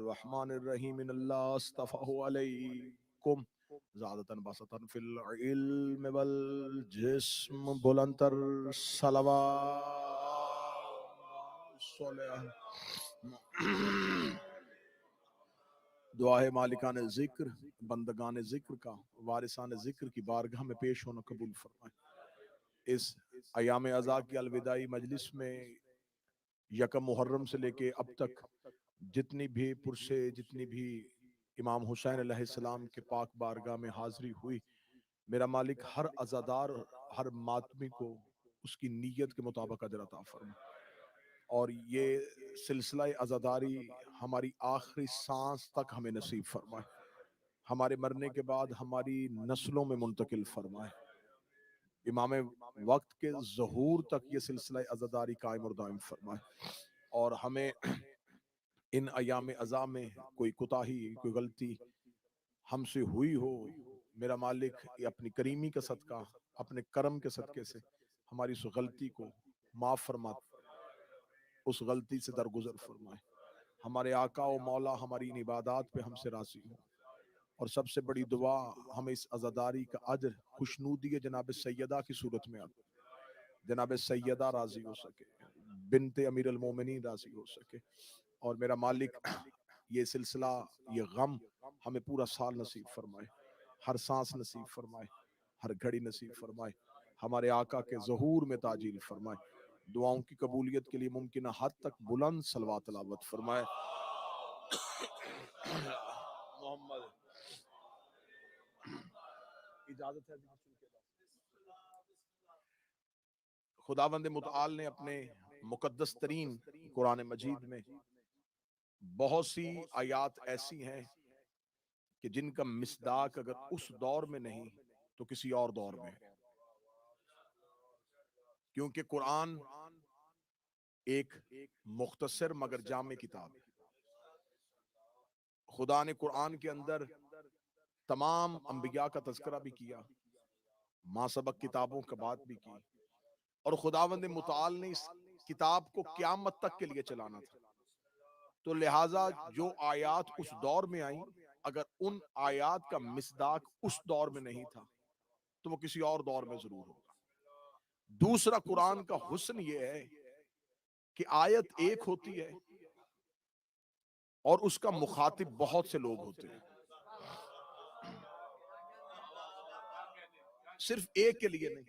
बिस्मिल्लाहिर्रहमानिर्रहीम इन्नल्लाह अस्तफ़ाहु अलैकुम ज़ादतन बसतन फिल इल्म वल जिस्म बुलंदर सलवात दुआ है मालिकान जिक्र बंदगान जिक्र का वारिसान जिक्र की बारगाह में पेश होना कबूल फरमाए। इस अयाम अज़ा की अलविदाई मजलिस में यकम मुहर्रम से लेके अब तक जितनी भी पुरसे जितनी भी इमाम हुसैन अलैहिस्सलाम के पाक बारगाह में हाजिरी हुई, मेरा मालिक हर अज़ादार हर मातमी को उसकी नीयत के मुताबिक अजर अता फरमाए और ये सिलसिला अज़ादारी हमारी आखिरी सांस तक हमें नसीब फरमाए, हमारे मरने के बाद हमारी नस्लों में मुंतकिल फरमाए, इमाम वक्त के ज़हूर तक ये सिलसिला अज़ादारी कायम और दायम फरमाए और हमें इन अयाम अज़ा में कोई कोताही कोई गलती हमसे हुई हो, मेरा मालिक ये अपनी करीमी का सदका अपने करम के सदके से हमारी उस गलती को माफ़ फरमा, उस गलती से दरगुजर फरमाए, हमारे आका और मौला हमारी इन इबादत पे हमसे राज़ी हो और सबसे बड़ी दुआ हमें इस अज़ादारी का अजर खुशनूदी जनाब सैयदा की सूरत में आता, जनाब सैयदा राज़ी हो सके, बिनते अमीर अल मोमिनीन राज़ी हो सके और मेरा मालिक ये सिलसिला ये गम हमें पूरा साल नसीब फरमाए, हर सांस नसीब फरमाए, हर घड़ी नसीब फरमाए, हमारे आका के ज़हूर में ताजील फरमाए, दुआओं की कबूलियत के लिए मुमकिन हद तक बुलंद सलवात तिलावत फरमाए। मोहम्मद इजाजत है खुदावंद मुतआल ने अपने मुकद्दस तरीन कुरान मजीद में बहुत सी आयात ऐसी हैं कि जिनका मिसदाक अगर उस दौर में नहीं तो किसी और दौर में है, क्योंकि कुरान एक मुख्तसर मगर जामे किताब है। खुदा ने कुरान के अंदर तमाम अंबिया का तज़किरा भी किया, माँ सबक किताबों का बात भी की और खुदावंद मुतआल ने इस किताब को क़यामत तक के लिए चलाना था, तो लिहाजा जो आयात उस दौर में आई अगर उन आयात का मिसदाक उस दौर में नहीं था तो वो किसी और दौर में जरूर होगा। दूसरा, कुरान का हुस्न ये है कि आयत एक होती है और उसका मुखातिब बहुत से लोग होते हैं, सिर्फ एक के लिए नहीं,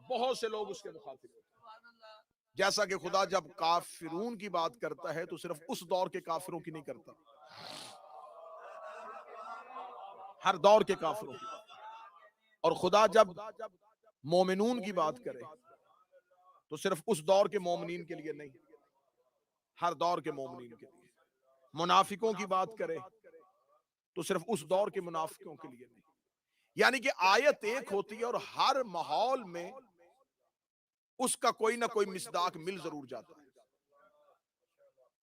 बहुत से लोग उसके मुखातिब होते हैं। जैसा कि खुदा जब काफिरून की बात करता है तो सिर्फ उस दौर के काफिरों की नहीं करता, हर दौर के काफिरों की। और खुदा जब मोमिनून की बात करे तो सिर्फ उस दौर के मोमिनीन के लिए नहीं, हर दौर के मोमिनीन के लिए। मुनाफिकों की बात करे तो सिर्फ उस दौर के मुनाफिकों के लिए नहीं, यानी कि आयत एक होती है और हर माहौल में उसका कोई ना कोई मिसदाक मिल जरूर जाता है।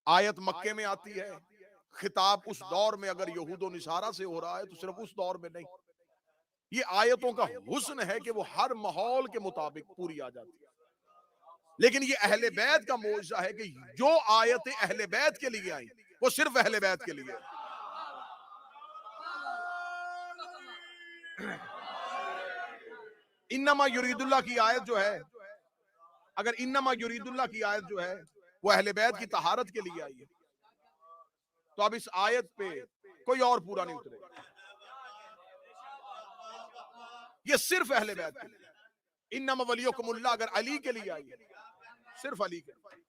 आयत मक्के में आती है, खिताब उस दौर में अगर यहूदो निसारा से हो रहा है तो सिर्फ उस दौर में नहीं। ये आयतों का हुस्न है कि वो हर माहौल के मुताबिक पूरी आ जाती है। लेकिन ये अहले बैत का मौजज़ा है कि जो आयतें अहले बैत के लिए आई वो सिर्फ अहले बैत के लिए। इन्नमा युरीदुल्लाह की आयत जो है, अगर इन्नमा युरीदुल्लाह की आयत जो है वो अहले बैत की तहारत के लिए आई है तो अब इस आयत पे कोई और पूरा नहीं उतरेगा, ये सिर्फ अहले बैत के लिए। इन्नमा वलियुकुमुल्लाह अगर अली के लिए आई है, सिर्फ अली के लिए,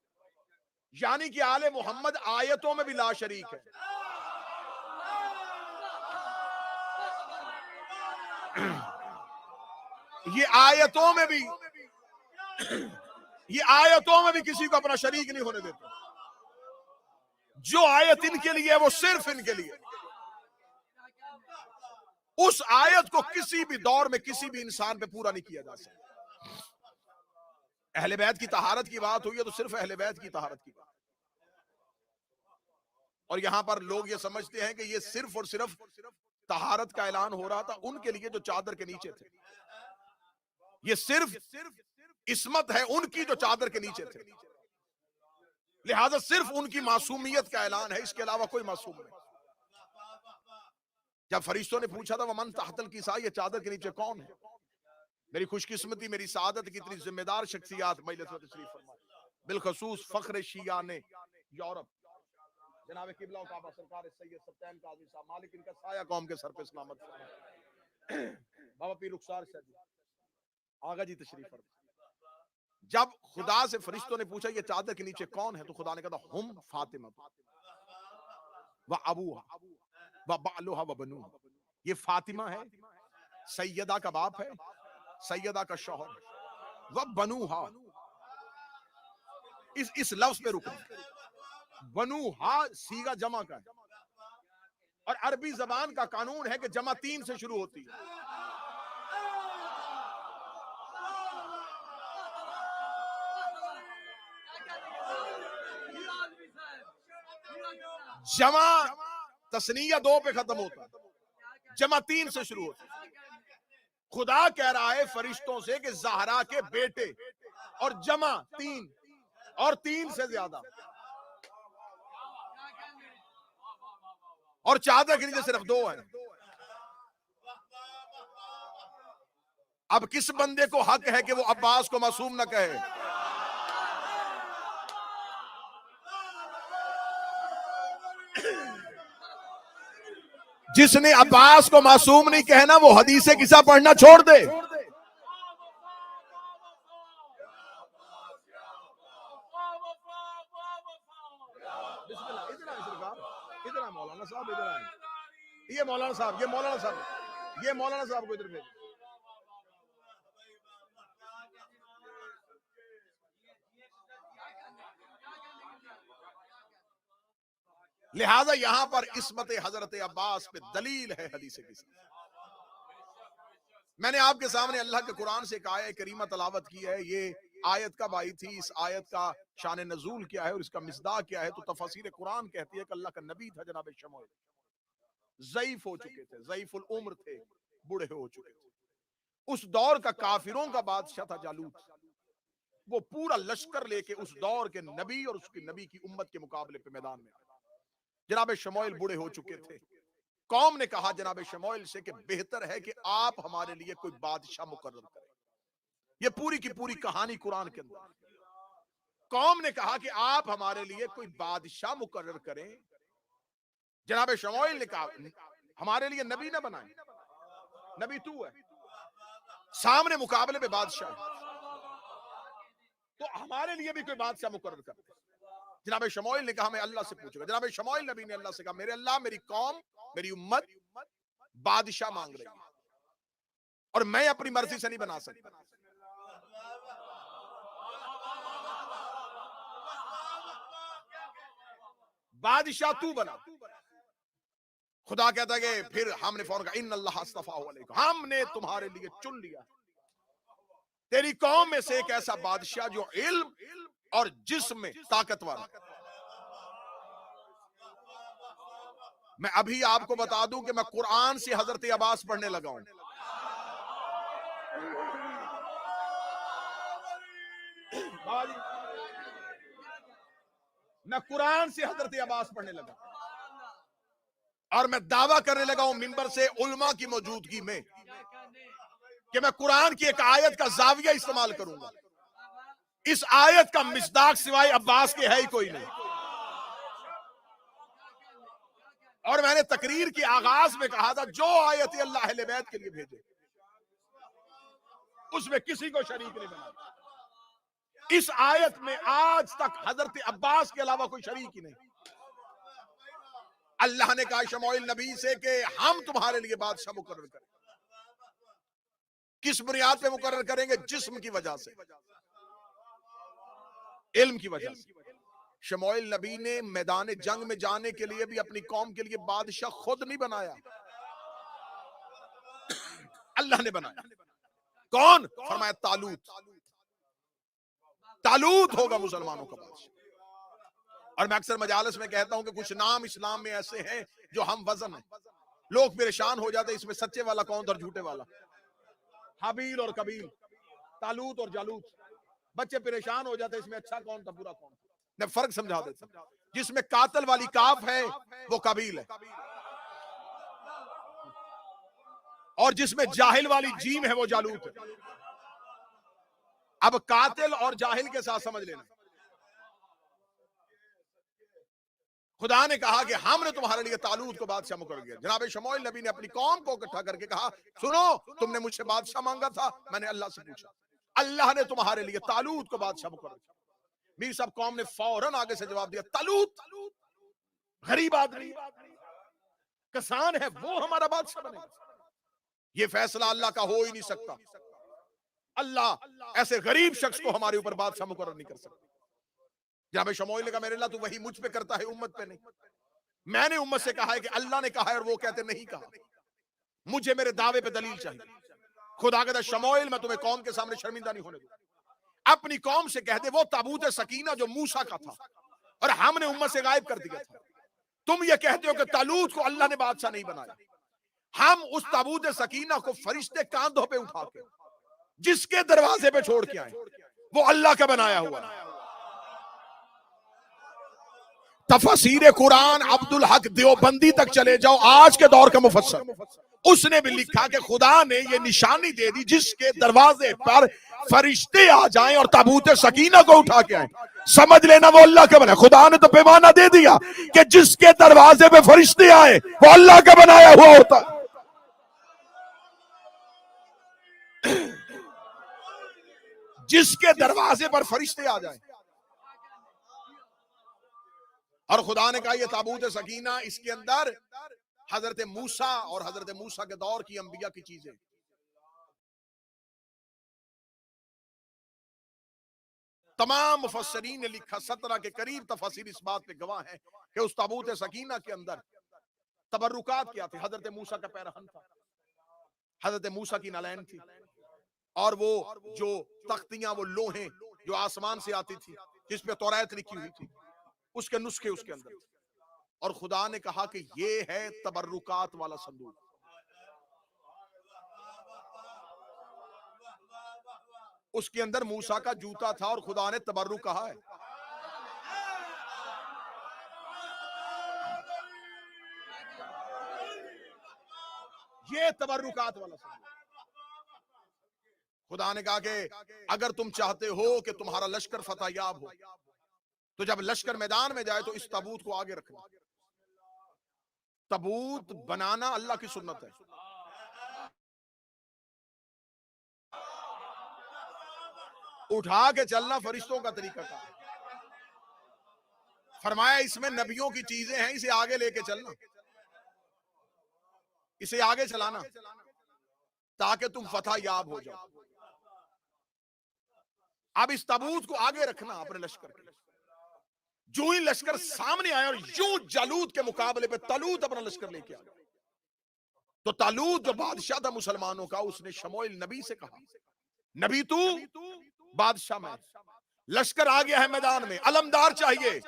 यानी कि आले मोहम्मद आयतों में भी ला शरीक है। ये आयतों में भी ये आयतों में भी किसी को अपना शरीक नहीं होने देते। जो आयत इनके लिए है वो सिर्फ इनके लिए, उस आयत को किसी भी दौर में किसी भी इंसान पे पूरा नहीं किया जा सकता। अहले बैत की तहारत की बात हुई है तो सिर्फ अहले बैत की तहारत की बात, और यहां पर लोग ये समझते हैं कि ये सिर्फ और सिर्फ तहारत का ऐलान हो रहा था उनके लिए जो चादर के नीचे थे, ये सिर्फ इस्मत है उनकी जो चादर के नीचे थे, लिहाजा सिर्फ उनकी मासूमियत का ऐलान है, इसके अलावा कोई मासूम नहीं। जब फरिश्तों ने पूछा था वमन तहतल किसा, ये चादर के नीचे कौन है, मेरी खुशकिस्मती, मेरी सादत की इतनी जिम्मेदार शख्सियात मजलिस में तशरीफ फरमाई, बिलखसूस फख्र शिया ने यूरोप जनाब किबला काबा सरकार सैयद सत्तैन काजी साहब मालिक, इनका साया कौम के सर पे सलामत फरमाए। बाबा पीर रुखसार शाह जी आगा जी तशरीफ फरमाए। जब खुदा से फरिश्तों ने पूछा ये चादर के नीचे कौन है, तो खुदा ने कहा हुम फातिमा व अबूहा व बालुहा व बनुहा, ये फातिमा है, सैयदा का बाप है, सैयदा का शौहर, व बनुहा, इस लफ्ज पे रुक, बनुहा सीगा जमा का है, और अरबी जबान का कानून है कि जमा 3 से शुरू होती है। जमा तस्नीया 2 पे खत्म होता है, जमा 3 से शुरू होता है। खुदा कह रहा है फरिश्तों से कि ज़हरा के बेटे, और जमा 3 और 3 से ज्यादा, और चादर के नीचे सिर्फ 2 है। अब किस बंदे को हक है कि वो अब्बास को मासूम न कहे? जिसने अब्बास को मासूम नहीं कहना वो हदीसे किस्सा पढ़ना छोड़ दे। इधर मौलाना साहब, इधर आए, ये मौलाना साहब, ये मौलाना साहब, ये मौलाना साहब को इधर भेज। लिहाजा यहां पर इस्मत हजरत अब्बास पे दलील है हदीस की। मैंने आपके सामने अल्लाह के कुरान से एक आयत करीमा तलावत की है। ये आयत कब आई थी, इस आयत का शान नजूल क्या है और इसका मिसदाक क्या है, तो तफसीर कुरान कहती है कि अल्लाह का नबी था जनाब शमूएल, ज़ईफ हो चुके थे, ज़ईफुल उम्र थे, बूढ़े हो चुके थे। उस दौर का काफिरों का बादशाह था जालूत। वो पूरा लश्कर लेके उस दौर के नबी और उसकी नबी की उम्मत के मुकाबले पे मैदान में आया। जनाब शमूएल बूढ़े हो चुके थे। कौम ने कहा जनाब शमूएल से कि बेहतर है कि आप हमारे लिए कोई बादशाह मुकर्रर करें। ये पूरी की पूरी कहानी कुरान के अंदर। कौम ने कहा कि आप हमारे लिए कोई बादशाह मुकर्रर करें। जनाब शमूएल ने कहा हमारे लिए नबी ना बनाए, नबी तू है, सामने मुकाबले में बादशाह, तो हमारे लिए भी कोई बादशाह मुकर्रर कर। जनाब शमूएल ने कहा मैं अल्लाह से पूछूंगा। जनाब शमूएल नबी ने अल्लाह से कहा मेरे अल्लाह, मेरी कौम, मेरी उम्मत बादशाह मांग रही है और मैं अपनी मर्जी से नहीं बना सकता। बादशाह तू बना। खुदा कहता है कि फिर हमने फौरन कहा इन्नल्लाह अस्तफ़ाहु अलैकुम, हमने तुम्हारे लिए चुन लिया तेरी कौम में से एक ऐसा बादशाह जो इल्म और जिस्म में ताकतवर। मैं अभी आपको बता दूं कि मैं कुरान से हजरत अब्बास पढ़ने लगा हूं। मैं कुरान से हजरत अब्बास पढ़ने लगा और मैं दावा करने लगा हूं मिंबर से उलमा की मौजूदगी में कि मैं कुरान की एक आयत का जाविया इस्तेमाल करूंगा। इस आयत का मिसदाक सिवाय अब्बास के है ही कोई नहीं। और मैंने तकरीर के आगाज में कहा था जो आयत अल्लाह अहले बैत के लिए भेजे उसमें किसी को शरीक नहीं बना। इस आयत में आज तक हजरत अब्बास के अलावा कोई शरीक ही नहीं। अल्लाह ने कहा शमूएल नबी से कि हम तुम्हारे लिए बादशाह मुकर्रर करें। किस बुनियाद पे मुकर्रर करेंगे? जिस्म की वजह से, इल्म की वजह से। शमूएल नबी ने मैदान जंग में जाने के लिए भी अपनी कौम के लिए बादशाह खुद नहीं बनाया, अल्लाह ने बनाया। कौन? फरमाया तालूत। तालूत होगा मुसलमानों का बादशाह। और मैं अक्सर मजालिस में कहता हूं कि कुछ नाम इस्लाम में ऐसे हैं जो हम वजन है। लोग परेशान हो जाते इसमें सच्चे वाला कौन था और झूठे वाला। हाबील और कबील, तालूत और जालूत। बच्चे परेशान हो जाते इसमें अच्छा कौन था बुरा कौन था। मैं फर्क समझा देता हूं। जिसमें कातल वाली काफ है वो कबील है, और जिसमें जाहिल वाली जीम है वो जालूत है। अब कातिल और जाहिल के साथ समझ लेना, खुदा ने कहा कि हमने तुम्हारे लिए तालूत को बादशाह मुकर दिया। जनाब शमूएल नबी ने अपनी कौम को इकट्ठा करके कहा, सुनो, तुमने मुझसे बादशाह मांगा था, मैंने अल्लाह से पूछा, अल्लाह ने तुम्हारे लिए तालूत को बादशाह मुकर दिया। मीर साहब कौम ने फौरन आगे से जवाब दिया, तालूत गरीब आदमी, किसान है, वो हमारा बादशाह बनेगा? ये फैसला अल्लाह का हो ही नहीं सकता। अल्लाह ऐसे गरीब शख्स को हमारे ऊपर बादशाह मुकर्रर नहीं कर सकता। जनाब शमूएल ने कहा, मेरे अल्लाह तू वही मुझ पे करता है, उम्मत पे नहीं। मैंने उम्मत से कहा है कि अल्लाह ने कहा है और वो कहते नहीं कहा। मुझे मेरे दावे पे दलील चाहिए। खुदा कहता, शमूएल मैं तुम्हें कौम के सामने शर्मिंदा नहीं होने दूंगा। अपनी कौम से कह दे वो ताबूत सकीना जो मूसा का था और हमने उम्मत से गायब कर दिया था, तुम ये कहते हो कि तालूत को अल्लाह ने बादशाह नहीं बनाया। हम उस ताबूत सकीना को फरिश्ते कांधों पे उठा के जिसके दरवाजे पे छोड़ के आए, वो अल्लाह का बनाया हुआ है। तफसीर कुरान अब्दुल हक देवबंदी तक चले जाओ, आज के दौर का मुफस्सर, उसने भी लिखा कि खुदा ने ये निशानी दे दी जिसके दरवाजे पर फरिश्ते आ जाएं और ताबूत सकीना को उठा के आए, समझ लेना वो अल्लाह का बना। खुदा ने तो पैमाना दे दिया कि जिसके दरवाजे पे फरिश्ते आए वो अल्लाह का बनाया हुआ होता। जिसके दरवाजे पर फरिश्ते आ जाएं, और खुदा ने कहा ये ताबूत सकीना, इसके अंदर हजरत मूसा और हजरत मूसा के दौर की अंबिया की चीजें। तमाम मुफस्सरीन ने लिखा, 17 के करीब तफसीर इस बात पे गवाह है कि उस ताबूत सकीना के अंदर तबर्रुकात क्या थे। हजरत मूसा का पैरहन था, हजरत मूसा की नालैन थी, और वो जो तख्तियां, वो लोहे जो आसमान से आती थी जिस पे तौरात लिखी हुई थी, उसके नुस्खे उसके अंदर। और खुदा ने कहा कि ये है तबर्रुकात वाला संदूक। उसके अंदर मूसा का जूता था और खुदा ने तबर्रुक कहा है। ये तबर्रुकात वाला संदूक। खुदा ने कहा कि अगर तुम चाहते हो कि तुम्हारा लश्कर फतेहयाब हो, तो जब लश्कर मैदान में जाए तो इस ताबूत को आगे रखना। ताबूत बनाना अल्लाह की सुन्नत है। उठा के चलना फरिश्तों का तरीका था। फरमाया इसमें नबियों की चीजें हैं, इसे आगे लेके चलना, इसे आगे चलाना ताकि तुम फतेहयाब हो जाओ। अब इस ताबूत को आगे रखना अपने लश्कर के। जो ही लश्कर सामने आया और यूं जालूत के मुकाबले पे तालूत अपना लश्कर लेके आया, तो तालूत जो बादशाह था मुसलमानों का, उसने शमूएल नबी से कहा, नबी तू, बादशाह मैं, लश्कर आ गया है मैदान में, अलमदार चाहिए।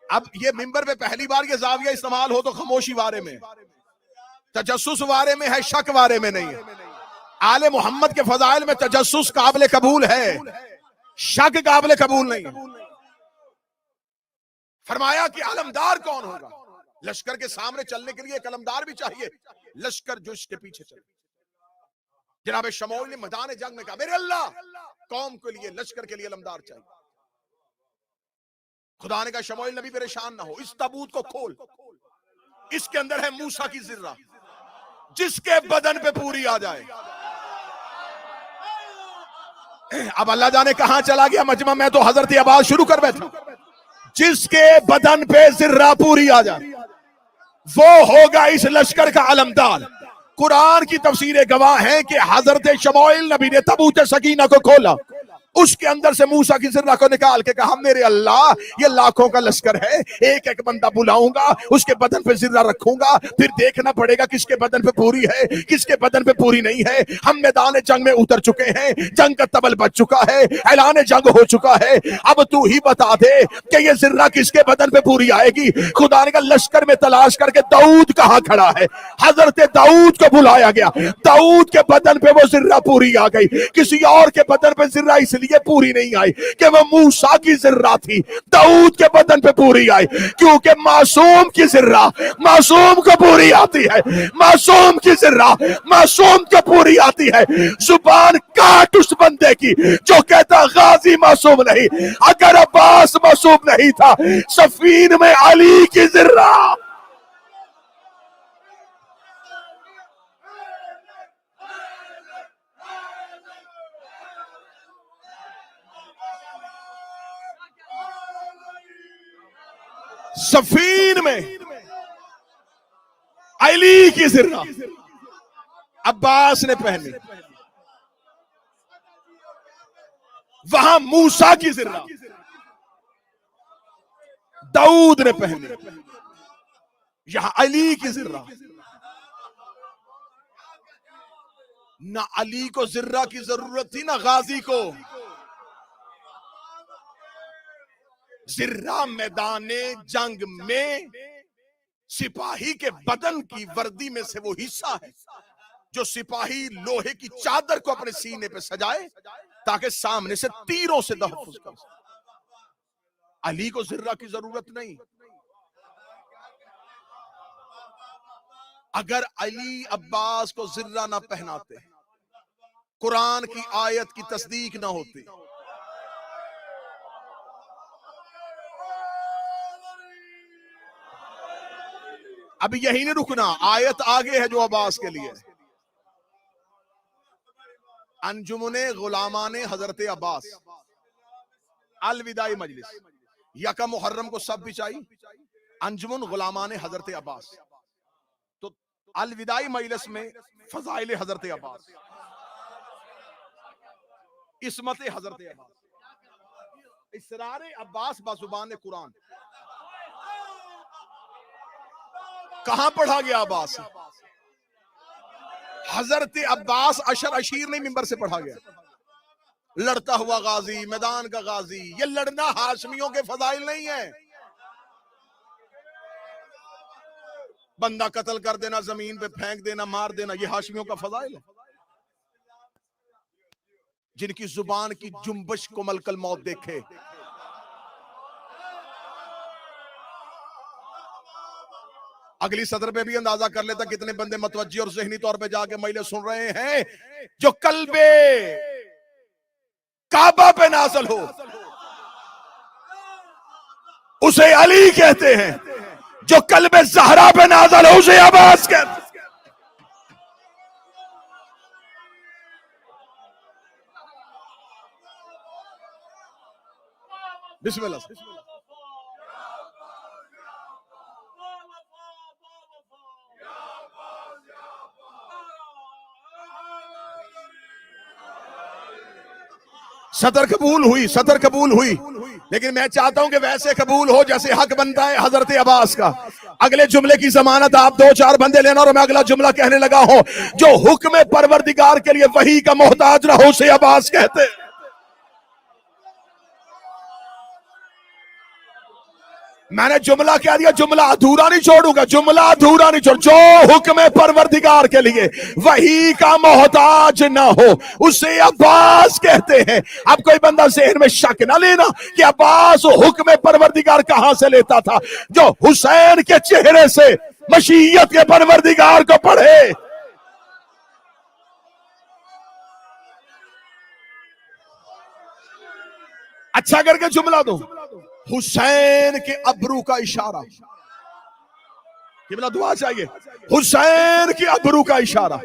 अब ये मिंबर पे पहली बार ये जाविया इस्तेमाल हो तो खामोशी वारे में, तजस्सुस वारे में है, शक वारे में नहीं है। आले मोहम्मद के फजाइल में तजस्सुस काबिल कबूल है, शक काबिल कबूल नहीं है। फरमाया कि अलमदार कौन होगा? लश्कर के सामने चलने के लिए एक अलमदार भी चाहिए, लश्कर जो इसके पीछे चले। जनाब शमूएल ने मैदान जंग में कहा, मेरे अल्लाह, कौम के लिए, लश्कर के लिए अलमदार चाहिए। खुदा ने कहा, शमूएल नबी परेशान ना हो, इस ताबूत को खोल, इसके अंदर है मूसा की जिर्रा, जिसके बदन पे पूरी आ जाए। अब अल्लाह जाने कहां चला गया मजमा, मैं तो हजरत आवाज शुरू कर बैठा। जिसके बदन पे जिर्रा पूरी आ जाए वो होगा इस लश्कर का अलमदार। कुरान की तफसीरें गवाह हैं कि हजरत शमूएल नबी ने ताबूत सकीना को खोला, उसके अंदर से मूसा की जिर्रा को निकाल के कहा, मेरे अल्लाह ये लाखों का लश्कर है, एक एक बंदा बुलाऊंगा, उसके बदन पे जिर्रा रखूंगा, फिर देखना पड़ेगा किसके बदन पे पूरी है, किसके बदन पे पूरी नहीं है। हम मैदान जंग में उतर चुके हैं, जंग का तबल बच चुका है, ऐलान जंग हो चुका है। अब तू ही बता दे कि ये जिर्रा किसके बदन पे पूरी आएगी। खुदा ने कहा, लश्कर में तलाश करके दाऊद कहां खड़ा है। हजरत दाऊद को बुलाया गया, दाऊद के बदन पे वो जिर्रा पूरी आ गई। किसी और के बदन पे जिर्रा इसलिए पूरी नहीं आई कि वो मूसा की जिर्रा थी, दाऊद के बदन पे पूरी आई क्योंकि मासूम की जिर्रा मासूम को पूरी आती है, मासूम की जिर्रा मासूम को पूरी आती है। जुबान काट उस बंदे की जो कहता गाजी मासूम नहीं। अगर अब्बास मासूम नहीं था, सफीन में अली की जिर्रा। सफीन में अली की जिर्रा अब्बास ने पहनी, वहां मूसा की जिर्रा दाऊद ने पहनी, यहां अली की जिर्रा। ना अली को जिर्रा की जरूरत थी ना गाजी को। जिर्रा मैदाने जंग में सिपाही के बदन की वर्दी में से वो हिस्सा है जो सिपाही लोहे की चादर को अपने सीने पे सजाए ताकि सामने से तीरों से तहफ्फुज कर सके। अली को जिर्रा की जरूरत नहीं। अगर अली अब्बास को जिर्रा ना पहनाते, कुरान की आयत की तस्दीक ना होती, अब यही नहीं रुकना, आयत आगे है जो अब्बास के लिए। अंजुमने गुलामाने हजरत अब्बास अलविदाई मजलिस यका मुहर्रम को सब बिछाई, अंजुमन गुलामाने हजरत अब्बास। तो अलविदाई मजलिस में फजाइल हजरत अब्बास, इस्मत हजरत अब्बास, इसरार अब्बास बाजुबान कुरान। कहां पढ़ा गया अब्बास? हजरत अब्बास अशर अशीर नहीं मिंबर से पढ़ा गया। लड़ता हुआ गाजी, मैदान का गाजी। ये लड़ना हाशमियों के फजाइल नहीं है। बंदा कत्ल कर देना, जमीन पे फेंक देना, मार देना, ये हाशमियों का फजाइल है। जिनकी जुबान की जुम्बश को मलकल मौत देखे। अगली सदर पे भी अंदाजा कर लेता कितने बंदे मतवज्जी और ज़हनी तौर पे जाके महिले सुन रहे हैं। जो कल्बे काबा पे नाज़िल हो उसे अली कहते हैं, जो कल्बे ज़हरा पे नाज़िल हो उसे अब्बास कहते हैं। बिस्मिल्लाह। सदर कबूल हुई, सदर कबूल हुई, लेकिन मैं चाहता हूं कि वैसे कबूल हो जैसे हक बनता है हजरत अब्बास का। अगले जुमले की जमानत आप दो चार बंदे लेना और मैं अगला जुमला कहने लगा हूं। जो हुक्म परवरदिगार के लिए वही का मोहताज ना हो उसे अब्बास कहते हैं। मैंने जुमला कह दिया, जुमला अधूरा नहीं छोड़ूंगा, जुमला अधूरा नहीं छोड़। जो हुक्म परवरदिगार के लिए वही का मोहताज ना हो उसे अब्बास कहते हैं। अब कोई बंदा ज़हन में शक ना लेना कि अब्बास हुक्म परवरदिगार कहां से लेता था। जो हुसैन के चेहरे से मशीयत के परवरदिगार को पढ़े। अच्छा करके जुमला दो, हुसैन के अबरू का इशारा। किबला दुआ चाहिए। हुसैन के अबरू का इशारा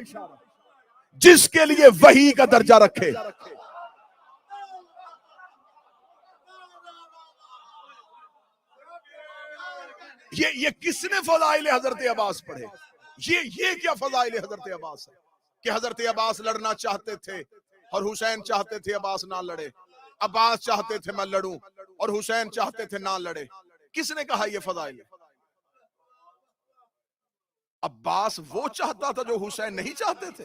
जिसके लिए वही का दर्जा रखे। ये किसने फजाइल हजरत अब्बास पढ़े? ये क्या फजाइल हजरत अब्बास है कि हजरत अब्बास लड़ना चाहते थे और हुसैन चाहते थे अब्बास ना लड़े। अब्बास चाहते थे मैं लड़ूं और हुसैन चाहते थे ना लड़े। किसने कहा ये फजाइल? अब्बास वो चाहता था जो हुसैन नहीं चाहते थे।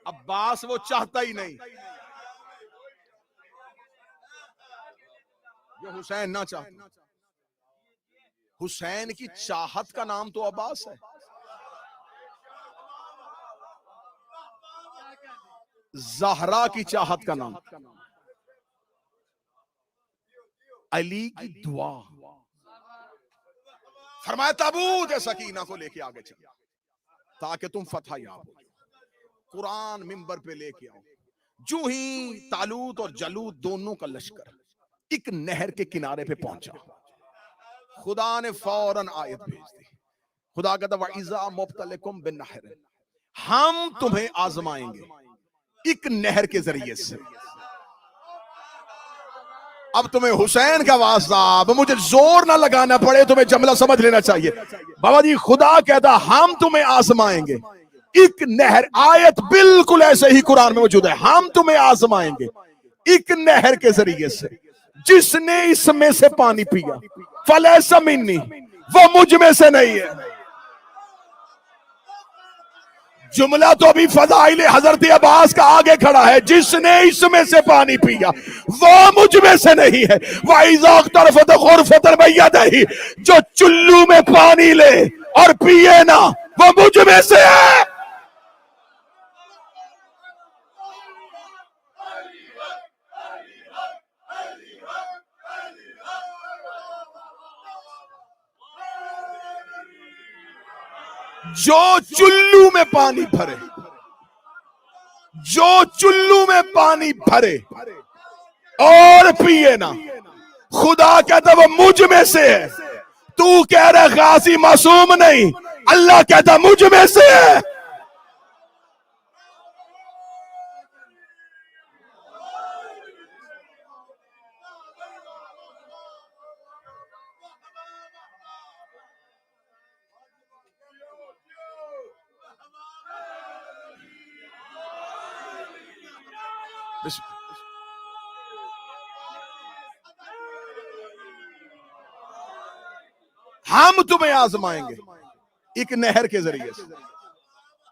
अब्बास वो चाहता ही नहीं जो हुसैन ना चाहता। हुसैन की चाहत का नाम तो अब्बास है। ज़हरा की चाहत का नाम अली की दुआ। फरमाया ताबूत सकीना को लेके आगे चलो ताकि तुम फतह याब हो। कुरान मिंबर पे लेके आओ। जो ही तालूत और जलूत दोनों का लश्कर एक नहर के किनारे पे पहुंचा, खुदा ने फौरन आयत भेज दी। खुदा कहता वइज़ा मुब्तलिकुम बिन्नहर, हम तुम्हें आजमाएंगे एक नहर के जरिए से। अब तुम्हें हुसैन का वास्ता, अब मुझे जोर ना लगाना पड़े, तुम्हें जमला समझ लेना चाहिए। बाबा जी खुदा कहता हम तुम्हें आजमाएंगे एक नहर, आयत बिल्कुल ऐसे ही कुरान में मौजूद है, हम तुम्हें आजमाएंगे एक नहर के जरिए से, जिसने इसमें से पानी पिया फलैसा मिन्नी, वो मुझ में से नहीं है। जुमला तो अभी फज़ाइल हजरत अब्बास का आगे खड़ा है, जिसने इसमें से पानी पिया वो मुझ में से नहीं है। जो चुल्लू में पानी ले और पिए ना, वो मुझ में से है। जो चुल्लू में पानी भरे, जो चुल्लू में पानी भरे और पिए ना, खुदा कहता वो मुझ में से है। तू कह रहा गाजी मासूम नहीं, अल्लाह कहता मुझ में से है। हम तुम्हें आजमाएंगे एक नहर के जरिए से,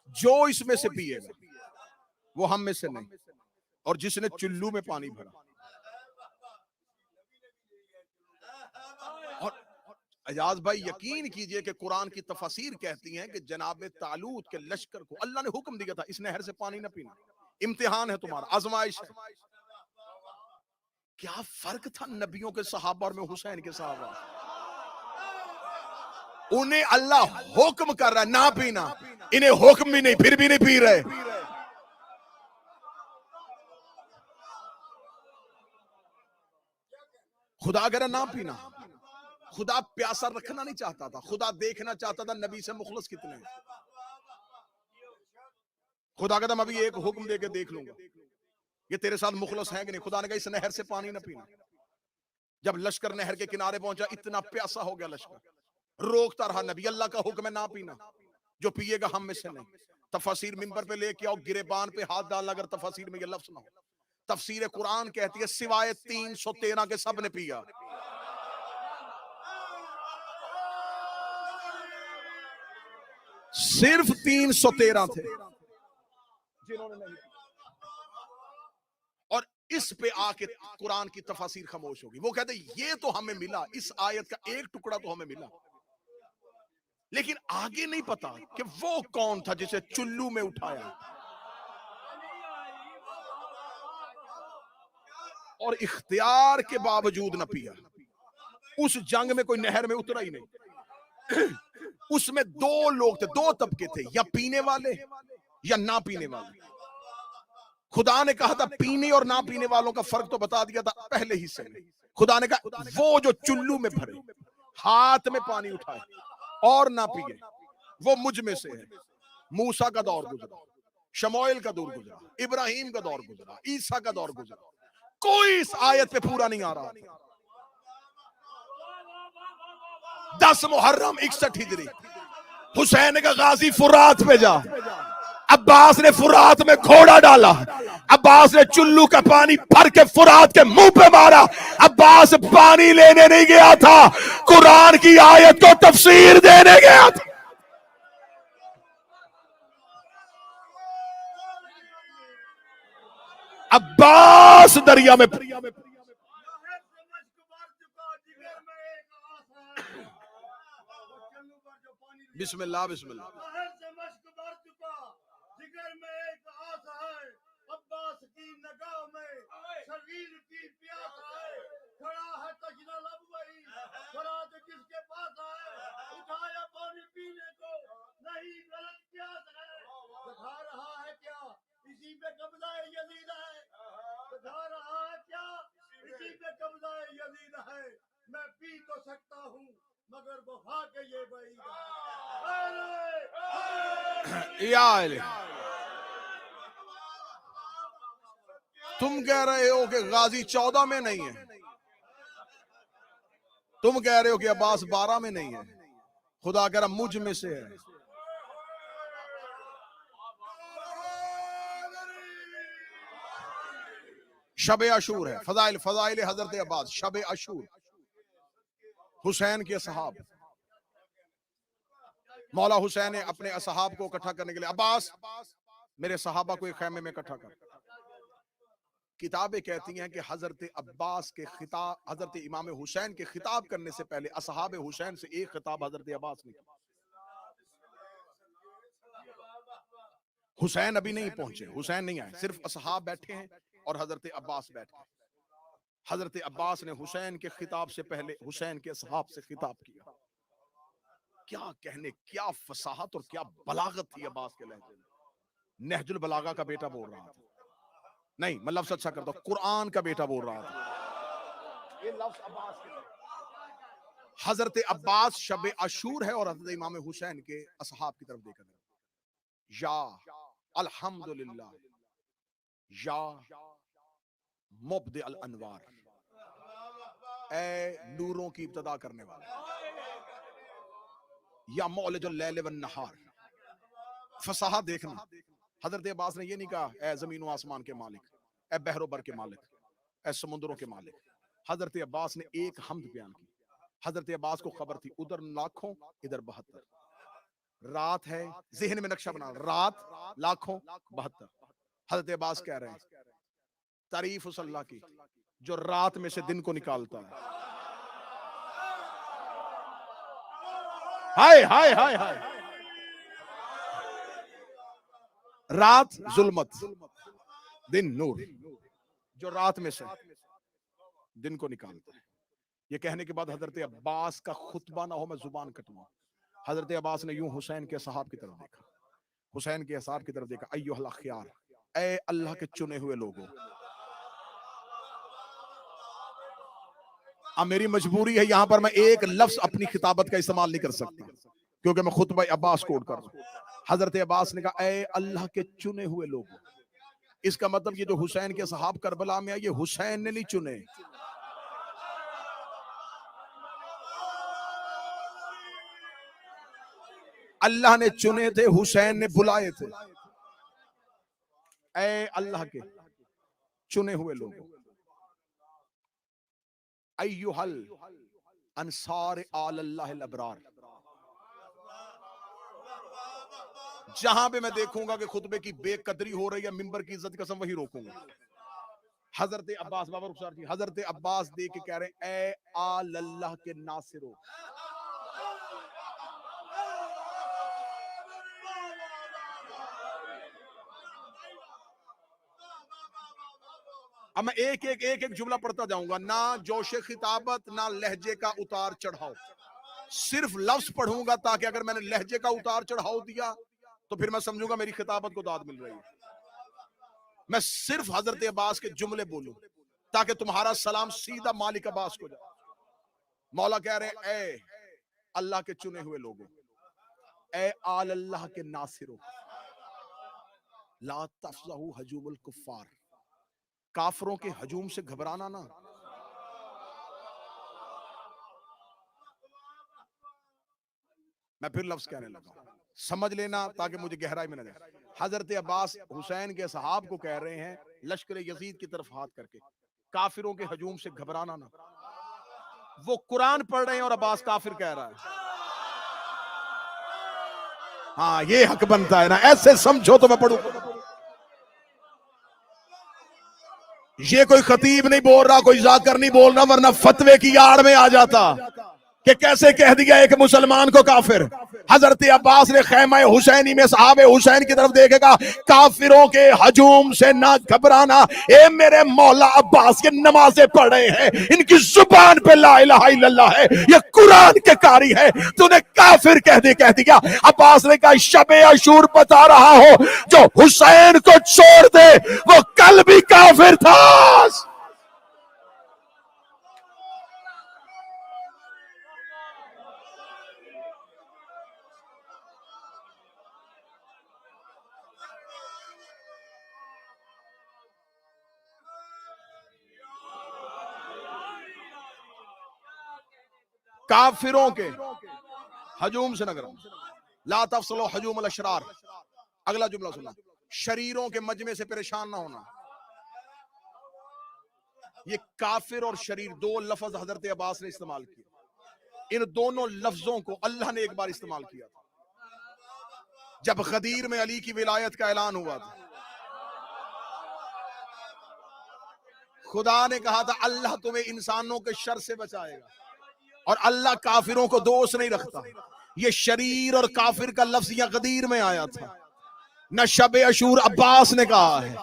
जो इसमें से पिएगा वो हम में से नहीं, और जिसने चुल्लू में पानी भरा। और एजाज भाई यकीन कीजिए कि कुरान की तफसीर कहती हैं कि जनाब तालूत के लश्कर को अल्लाह ने हुक्म दिया था इस नहर से पानी ना पीना, इम्तिहान है तुम्हारा, आजमाइश है। क्या फर्क था नबियों के सहाबा में हुसैन के सहाबा? उन्हें अल्लाह हुक्म कर रहा है ना पीना, इन्हें हुक्म भी नहीं, फिर भी नहीं पी रहे। खुदा कह रहा ना पीना। खुदा प्यासा रखना नहीं चाहता था, खुदा देखना चाहता था नबी से मुखलस कितने हैं। खुदा कहता मैं अभी एक हुक्म देके देख लूंगा ये तेरे साथ मुखलस है कि नहीं। खुदा ने कहा इस नहर से पानी ना पीना। जब लश्कर नहर के किनारे पहुंचा, इतना प्यासा हो गया लश्कर, रोकता रहा नबी, अल्लाह का हुक्म है ना पीना, जो पिएगा हम में से नहीं। तफसीर मिंबर पे लेके आओ, गिरेबान पे हाथ डालना अगर तफसीर में ये लफ्ज ना हो। तफसीर कुरान कहती है सिवाय 313 के सब ने पिया। सिर्फ 313 थे जिन्होंने नहीं। और इस पे आके कुरान की तफसीर खामोश होगी। वो कहते ये तो हमें मिला, इस आयत का एक टुकड़ा तो हमें मिला, लेकिन आगे नहीं पता कि वो कौन था जिसे चुल्लू में उठाया और इख्तियार के बावजूद न पिया। उस जंग में कोई नहर में उतरा ही नहीं। उसमें दो लोग थे, दो तबके थे, या पीने वाले या ना पीने वाले। खुदा ने कहा था पीने और ना पीने वालों का फर्क तो बता दिया था पहले ही से। खुदा ने कहा वो जो चुल्लू में भरे, हाथ में पानी उठाए और ना पिए, वो मुझ में से है। मूसा का दौर गुजरा, शमूएल का दौर गुजरा, इब्राहिम का दौर गुजरा, ईसा का दौर गुजरा, कोई इस आयत पे पूरा नहीं आ रहा। 10 मुहर्रम 61 हिजरी, हुसैन का गाजी फुरात पे जा, अब्बास ने फुरात में घोड़ा डाला, अब्बास ने चुल्लू का पानी भर के फुरात के मुंह पे मारा। अब्बास पानी लेने नहीं गया था, कुरान की आयत को तफसीर देने गया था। अब्बास दरिया में बिस्मिल्लाह बिस्मिल्लाह। जिगर में एक आस है, अब्बास की नगाह में शरीर की प्यास है, खड़ा है तशना लब वही, फरात किसके पास है, उठाया पानी पीने को, नहीं गलत प्यास है, दिखा रहा है क्या इसी पे कब्जा यजीद है, दिखा रहा है क्या इसी पे कब्जा यजीद है, मैं पी तो सकता हूँ मगर वफा के ये बईद है। या तुम कह रहे हो कि गाजी 14 में नहीं है, तुम कह रहे हो कि अब्बास 12 में नहीं है, खुदा कह रहा मुझ में से है। शब अशूर है, फजाइल फजाइल हजरत अब्बास, शब अशूर, हुसैन के असहाब, मौला हुसैन ने अपने असहाब को इकट्ठा करने के लिए, अब्बास मेरे सहाबा को एक खैमे में इकट्ठा कर। किताबें कहती हैं कि हजरत अब्बास के खिताब, हजरत इमाम हुसैन के खिताब करने से पहले असहाब हुसैन से एक खिताब हजरत अब्बास ने किया। हुसैन अभी नहीं पहुंचे, हुसैन नहीं आए, सिर्फ असहाब बैठे हैं और हजरत अब्बास बैठे हैं। हजरत अब्बास ने हुसैन के खिताब से पहले हुसैन के असहाब से खिताब किया। क्या कहने, क्या फसाहत और क्या बलागत थी अब्बास के लहजे में। नहजुल बलागा का बेटा बोल रहा था, नहीं मैं लफ्ज अच्छा करता हूं, कुरान का बेटा बोल रहा था। ये लफ्ज अब्बास के, हजरत अब्बास शब अशूर है और हजरत इमाम हुसैन के असहाब की तरफ देखा गया। या अल्हम्दुलिल्लाह, या मुब्दि अल अनवार, ए नूरों की इब्तदा करने वाला, या मौलिजुल लैल वन नहार। फसाहा देखना, हजरत अब्बास ने ये नहीं कहा ए जमीन व आसमान के मालिक, ए बहरो बर के मालिक, ए समुद्रों के मालिक। हजरत अब्बास ने एक हम्द बयान की। हजरत अब्बास को खबर थी उधर लाखों इधर 72, रात है, जहन में नक्शा बना, रात लाखों 72। हजरत अब्बास कह रहे हैं तारीफ उस अल्लाह की जो रात में से दिन को निकालता है। हाय हाय हाय हाय, रात जुल्मत, दिन नूर, जो रात में से दिन को निकालता है। ये कहने के बाद हजरत अब्बास का खुतबा ना हो, मैं जुबान कटवाऊं। हजरत अब्बास ने यूं हुसैन के साहब की तरफ देखा, हुसैन के साहब की तरफ देखा, अय्युहल अखयार, ए अल्लाह के चुने हुए लोगों। अब मेरी मजबूरी है यहां पर मैं एक लफ्ज अपनी खिताबत का इस्तेमाल नहीं कर सकता क्योंकि मैं खुतबा अब्बास कोट कर रहा हूं। हजरत अब्बास ने कहा ए अल्लाह के चुने हुए लोगों। इसका मतलब ये जो हुसैन के सहाब करबला में आए ये हुसैन ने नहीं चुने, अल्लाह ने चुने थे, हुसैन ने बुलाए थे। ए अल्लाह के चुने हुए लोगों, अय्युहल अंसार अल्लाह अबरार। जहां पे मैं देखूंगा कि खुतबे की बेकदरी हो रही है, मिंबर की इज्जत कसम, वही रोकूंगा। हजरत अब्बास, बाबा रुखसार जी, हजरत अब्बास देख के कह रहे हैं ए आल अल्लाह के नासिरो। अब मैं एक जुमला पढ़ता जाऊंगा, ना जोशे खिताबत ना लहजे का उतार चढ़ाओ, सिर्फ लफ्ज पढ़ूंगा ताकि अगर मैंने लहजे का उतार चढ़ाव दिया तो फिर मैं समझूंगा मेरी खिताबत को दाद मिल रही है। मैं सिर्फ हजरत अब्बास के जुमले बोलूं ताकि तुम्हारा सलाम सीधा मालिक अब्बास को जाए। मौला कह रहे हैं ए अल्लाह के चुने हुए लोगों, ए आल अल्लाह के नासिरो, ला तफज़हू हजूमुल कुफ्फार, काफरों के हजूम से घबराना ना। मैं फिर लफ्ज कहने लगा, समझ लेना ताकि मुझे गहराई में न जाए। हजरत अब्बास हुसैन के सहाब को कह रहे हैं लश्कर यजीद की तरफ हाथ करके, काफिरों के हजूम से घबराना ना। वो कुरान पढ़ रहे हैं और अब्बास काफिर कह रहा है। हाँ, ये हक बनता है ना, ऐसे समझो तो मैं पढ़ू। ये कोई खतीब नहीं बोल रहा, कोई जाकर नहीं बोल रहा, वरना फतवे की आड़ में आ जाता कि कैसे कह दिया एक मुसलमान को काफिर। हजरत अब्बास ने खैमा हुसैनी में साहब हुसैन की तरफ देखेगा, काफिरों के हजूम से ना घबराना। ए मेरे मौला अब्बास के नमाजें पढ़ रहे हैं, इनकी जुबान पे ला इलाहा इल्लल्लाह है, ये कुरान के कारी है, तूने काफिर कह दिया। अब्बास ने कहा शबे अशूर बता रहा हो, जो हुसैन को छोड़ दे वो कल भी काफिर था। काफिरों के हजूम से नगर ला तफसलो हजूम अल अशरार। अगला जुमला सुना, शरीरों के मजमे से परेशान ना होना। ये काफिर और शरीर दो लफ्ज हजरत अब्बास ने इस्तेमाल किए। इन दोनों लफ्जों को अल्लाह ने एक बार इस्तेमाल किया था जब गदीर में अली की विलायत का ऐलान हुआ था। खुदा ने कहा था अल्लाह तुम्हें इंसानों के शर से बचाएगा, और अल्लाह काफिरों को दोष नहीं रखता। ये शरीर और काफिर का लफ्ज या गदीर में आया था। न शब अशूर अब्बास ने कहा है,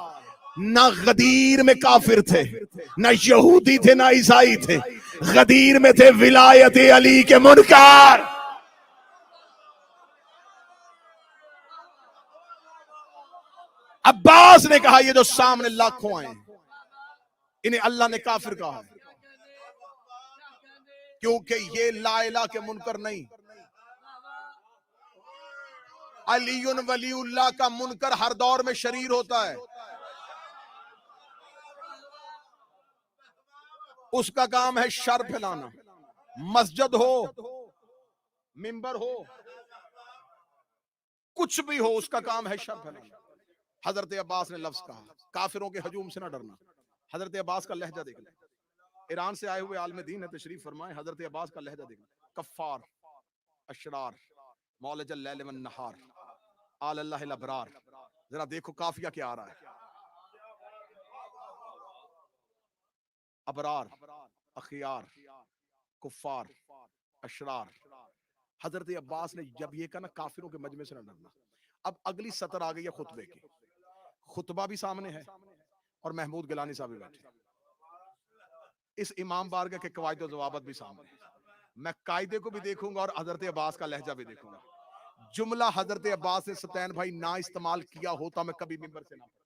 न गदीर में काफिर थे, न यहूदी थे, न ईसाई थे। गदीर में थे विलायत अली के मुनकर। अब्बास ने कहा ये जो सामने लाखों आए इन्हें अल्लाह ने काफिर कहा है, क्योंकि ये ला इलाहा के मुनकर नहीं। अलीयुन वलीउल्लाह का मुनकर हर दौर में शरीर होता है। उसका काम है शर फैलाना। मस्जिद हो, मिंबर हो, कुछ भी हो, उसका काम है शर फैलाना। हजरत अब्बास ने लफ्ज कहा, काफिरों के हजूम से ना डरना। हजरत अब्बास का लहजा देख ले, ईरान से आए हुए आलम दीन है, तशरीफ फरमाए। हजरत अब्बास का लहजा देख ले, कफ्फार, अशरार, मौलज लैल वन नहार, आलल्लाह अबरार। जरा देखो काफिया क्या आ रहा है। अबरार, अखियार, कुफ्फार, अशरार। हजरत अब्बास ने जब ये कहा ना काफिरों के मजमे से न डरना, अब अगली सतर आ गई है खुतबे की। खुतबा भी सामने है और महमूद गिलानी साहब भी बैठे। इस इमाम बारगाह के कवायद जवाबत भी सामने है। मैं कायदे को भी देखूंगा और हजरत अब्बास का लहजा भी देखूंगा। जुमला हजरत अब्बास ने सतैन भाई ना इस्तेमाल किया होता मैं कभी मिंबर से ना पढ़ता।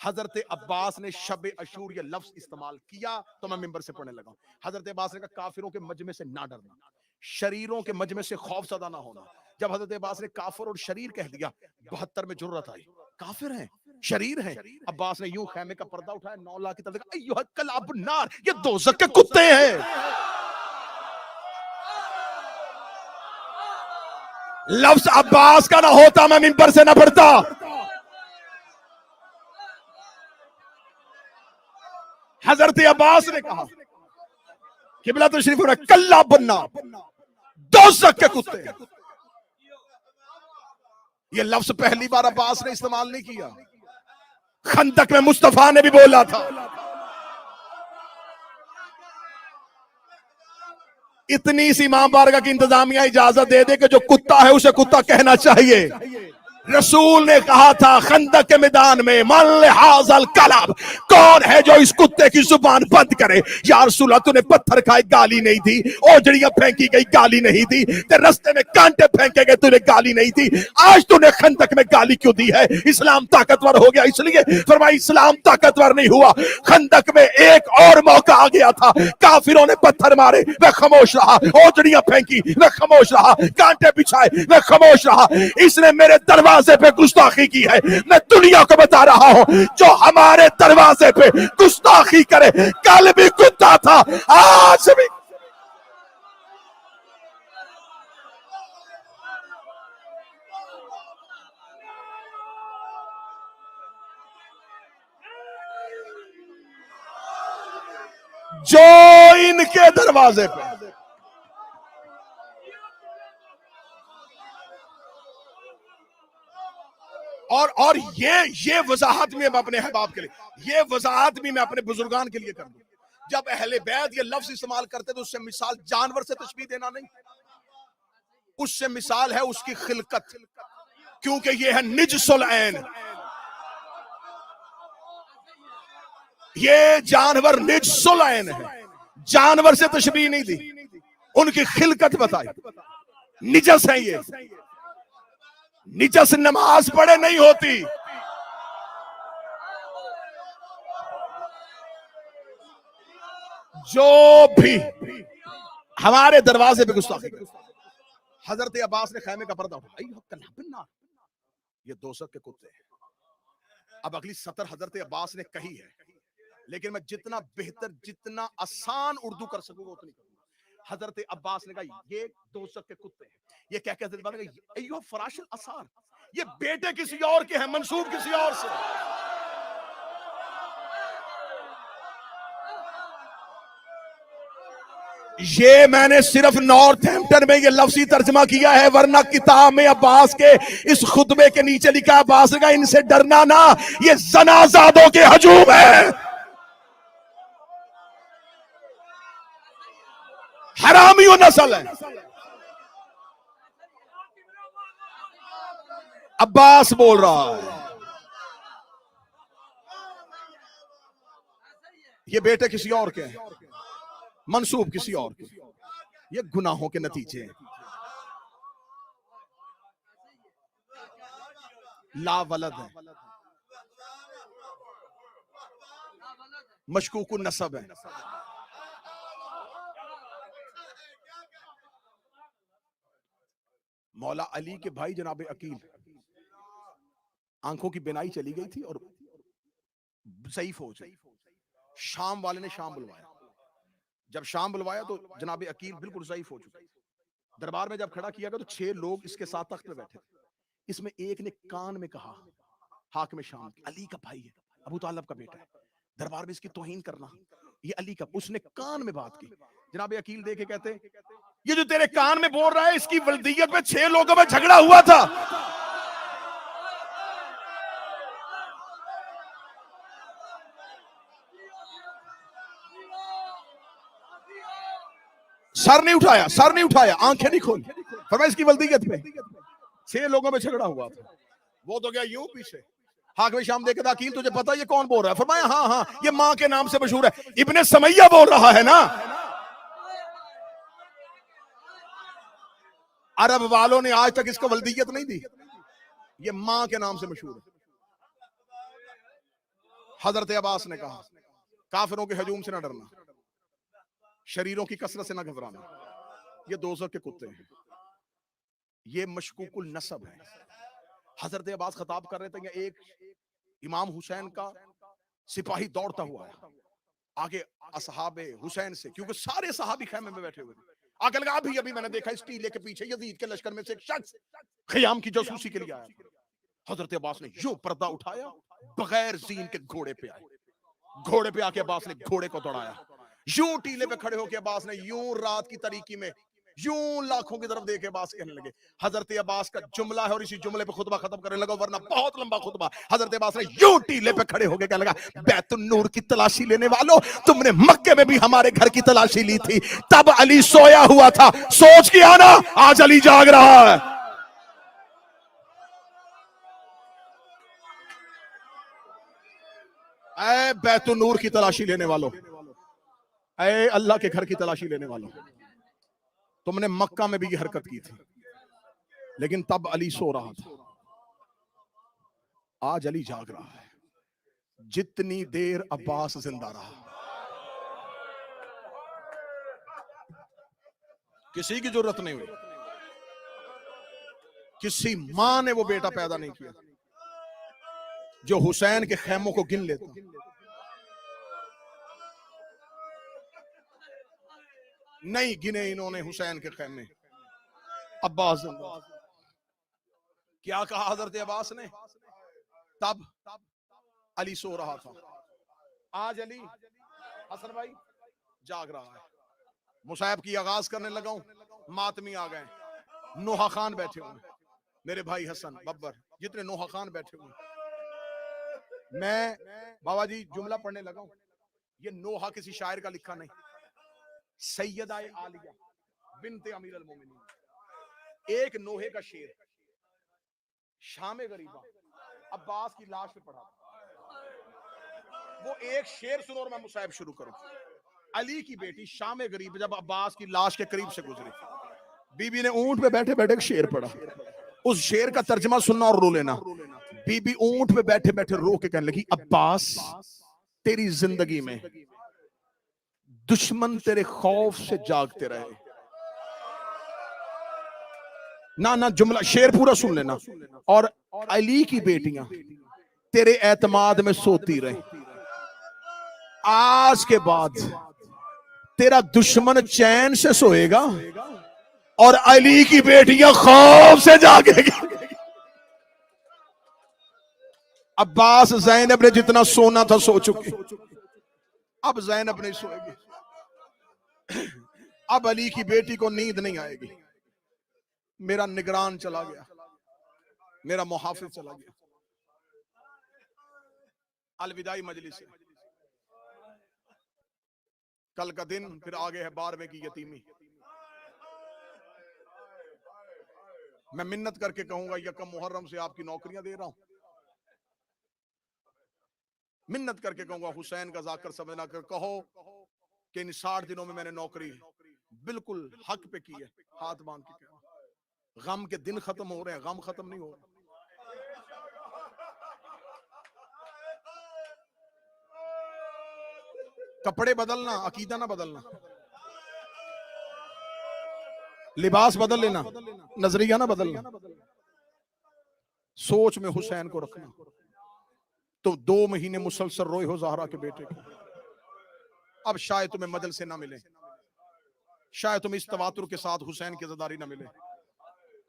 हजरत अब्बास ने शब अशूर ये लफ्ज इस्तेमाल किया तो मैं मिंबर से पढ़ने लगा। हजरत अब्बास ने कहा काफिरों के मजमे से ना डरना, शरीरों के मजमे से खौफ ज़दा ना होना। जब हजरत अब्बास ने काफिर और शरीर कह दिया, 72 में जुर्रत आई। काफिर हैं, शरीर हैं। अब्बास ने यूं खैमे का पर्दा उठाया, 9 लाख की तरफ देखा, अय्युहल कलाब नार, ये दोज़ख के कुत्ते हैं। लफ्ज अब्बास का ना होता मैं मिंबर से ना पढ़ता। हजरत अब्बास ने कहा किबला तशरीफ हो रहा, कल्ला बन्ना, दोज़ख के कुत्ते। ये लफ्ज पहली बार अब्बास ने इस्तेमाल नहीं किया, खंदक में मुस्तफा ने भी बोला था। इतनी सी इमाम बारगाह की इंतजामिया इजाजत दे दे कि जो कुत्ता है उसे कुत्ता कहना चाहिए। रसूल ने कहा था खंदक के मैदान में, मन हाजल कलाब, कौन है जो इस कुत्ते की जुबान बंद करे। या रसूल अल्लाह, तूने पत्थर खाए गाली नहीं दी, ओजड़ियां फेंकी गई गाली नहीं दी, तेरे रास्ते में कांटे फेंके गए तूने गाली नहीं दी, आज तूने खंदक में गाली क्यों दी है। इस्लाम ताकतवर हो गया इसलिए। फरमाया इस्लाम ताकतवर नहीं हुआ, खंदक में एक और मौका आ गया था, काफिरों ने पत्थर मारे, वह खामोश रहा, ओजड़ियां फेंकी, वह खामोश रहा, कांटे बिछाए, वह खामोश रहा। इसने मेरे दरबार दरवाजे पे गुस्ताखी की है। मैं दुनिया को बता रहा हूं, जो हमारे दरवाजे पे गुस्ताखी करे, कल भी कुत्ता था, आज भी। जो इनके दरवाजे पे। और ये वजाहत में मैं अपने अहबाब के लिए, ये वजाहत भी मैं अपने बुजुर्गान के लिए कर दूं। जब अहले बैत ये लफ्ज इस्तेमाल करते तो उससे मिसाल जानवर से तशबीह देना नहीं, उससे मिसाल है उसकी खिलकत, क्योंकि ये है निजसुल ऐन। ये जानवर निजसुल ऐन है, जानवर से तशबीह नहीं दी, उनकी खिलकत बताई। निजस है ये, निजस नमाज पढ़े नहीं होती। जो भी हमारे दरवाजे पे गुस्ताखी करे, हजरत अब्बास ने खैमे का पर्दा उठाया, ये दोसक के कुत्ते हैं। अब अगली सतर हजरत अब्बास ने कही है, लेकिन मैं जितना बेहतर, जितना आसान उर्दू कर सकूंगा उतनी करूंगा। हजरत अब्बास ने कहा ये दोसक के कुत्ते हैं। ये क्या कहते, फराशिल असार, ये बेटे किसी और के हैं, मंसूब किसी और से। ये मैंने सिर्फ नॉर्थहैम्पटन में ये लफ्जी तर्जमा किया है, वरना किताब में अब्बास के इस खुतबे के नीचे लिखा, अब्बास ने कहा इनसे डरना ना, ये जनाजादों के हजूम है, हरामी नस्ल है। अब्बास बोल रहा है ये बेटे किसी और के हैं, मंसूब किसी और के, ये गुनाहों के नतीजे हैं। ला वलद है, मशकूकुन नसब है। मौला अली के भाई जनाब अकील, आंखों की बिनाई चली गई थी और ज़ईफ हो गई। शाम वाले ने शाम बुलवाया, जब शाम बुलवाया तो जनाब अकील बिल्कुल ज़ईफ हो चुके। दरबार में जब खड़ा किया गया तो 6 लोग इसके साथ तख्त पे बैठे थे। इसमें एक ने कान में कहा, हाकिम शाम अली का भाई है, अबू तालिब का बेटा है, दरबार में इसकी तौहीन करना, ये अली का। उसने कान में बात की। जनाब अकील देखे कहते, ये जो तेरे कान में बोल रहा है, इसकी वल्दियत में 6 लोगों में झगड़ा हुआ था। सर नहीं उठाया, सर नहीं उठाया, आंखें नहीं खोली, फरमाया इसकी वल्दियत पे 6 लोगों में झगड़ा हुआ था। वो तो गया यूं पीछे। हाकिम शाम देखे, अकील तुझे पता ये कौन बोल रहा है? फरमाया हाँ हाँ, ये मां के नाम से मशहूर है, इब्ने समैया बोल रहा है ना। अरब वालों ने आज तक इसको वल्दियत नहीं दी, ये मां के नाम से मशहूर है। हजरत अब्बास ने कहा काफिरों के हजूम से ना डरना, शरीरों की कसरत से ना घबराना, ये दोज़ख के कुत्ते हैं, ये मशकूकुल नसब है। हजरत अब्बास खिताब कर रहे थे, एक इमाम हुसैन का सिपाही दौड़ता हुआ आया आगे असहाबे हुसैन से, क्योंकि सारे सहाबी खैमे में बैठे हुए थे। आगे लगा अभी अभी मैंने देखा इस टीले के पीछे यजीद के लश्कर में से एक शख्स खयाम की जासूसी के लिए आया। हजरत अब्बास ने यूं पर्दा उठाया, बगैर जीन के घोड़े पे आए, घोड़े पे आके अब्बास ने घोड़े को दौड़ाया, यूं टीले पे खड़े होके अब्बास ने यूं रात की तरीकी में यूं लाखों की तरफ देखे अब्बास कहने लगे। हजरत अब्बास का जुमला है और इसी जुमले पे खुतबा खत्म करने लगा, वरना बहुत लंबा खुतबा। हजरत अब्बास ने यूं टीले पे खड़े होके कहने लगा, बैतुन नूर की तलाशी लेने वालों, तुमने मक्के में भी हमारे घर की तलाशी ली थी, तब अली सोया हुआ था, सोच के आना आज अली जाग रहा है। ऐ बैतुन नूर की तलाशी लेने वालों, ऐ अल्लाह के घर की तलाशी लेने वालों, तुमने मक्का में भी ये हरकत की थी, लेकिन तब अली सो रहा था, आज अली जाग रहा है। जितनी देर अब्बास जिंदा रहा, किसी की जरूरत नहीं हुई, किसी मां ने वो बेटा पैदा नहीं किया जो हुसैन के खैमों को गिन लेता। नहीं गिने इन्होंने हुसैन के खैमे। अब्बास क्या कहा हजरत अब्बास ने? तब अली सो रहा था, आज अली, हसन भाई जाग रहा है। मुसाहिब की आगाज करने लगा हूं, मातमी आ गए, नोहा खान बैठे हुए, मेरे भाई हसन बब्बर, जितने नोहा खान बैठे हुए। मैं बाबा जी जुमला पढ़ने लगा हूं, ये नोहा किसी शायर का लिखा नहीं, सैयदा आलिया बिनते अमीर अल मोमिनीन, एक नोहे का शेर, शाम गरीबा अब्बास की लाश पे पढ़ा। वो एक शेर सुनो और मैं मुसाहिब शुरू करूं। अली की बेटी शाम गरीब जब अब्बास की लाश के करीब से गुजरी, बीबी ने ऊंट पे बैठे बैठे एक शेर पढ़ा, उस शेर का तर्जमा सुनना और रो लेना। बीबी ऊंट पे बैठे बैठे रो के कहने लगी, अब्बास तेरी जिंदगी में दुश्मन तेरे खौफ से जागते रहे। ना ना जुमला शेर पूरा सुन लेना। और अली की बेटियां तेरे एतमाद में सोती रही। आज के बाद तेरा दुश्मन चैन से सोएगा और अली की बेटियां खौफ से जागेगी। अब्बास ज़ैनब ने जितना सोना था सो चुकी, अब ज़ैनब नहीं सोएगी, अब अली की बेटी को नींद नहीं आएगी। मेरा निगरान चला गया, मेरा मुहाफिज चला गया। अलविदाई मजलिस है, कल का दिन फिर आगे है 12वें की यतीमी। मैं मिन्नत करके कहूंगा यकम मुहर्रम से आपकी नौकरियां दे रहा हूं, मिन्नत करके कहूंगा हुसैन का जाकर समझना कर कहो कि इन 60 दिनों में मैंने नौकरी बिल्कुल हक पे की है। हाथ बांध के कहो, गम के दिन खत्म हो रहे हैं, गम खत्म नहीं हो रहा। कपड़े बदलना, अकीदा ना बदलना, लिबास बदल लेना, नजरिया ना बदलना, सोच में हुसैन को रखना। तो 2 महीने मुसलसल रोए हो ज़हरा के बेटे को, अब शायद तुम्हें मदल से ना मिले, शायद तुम इस तवातुर के साथ हुसैन की ज़दारी ना मिले।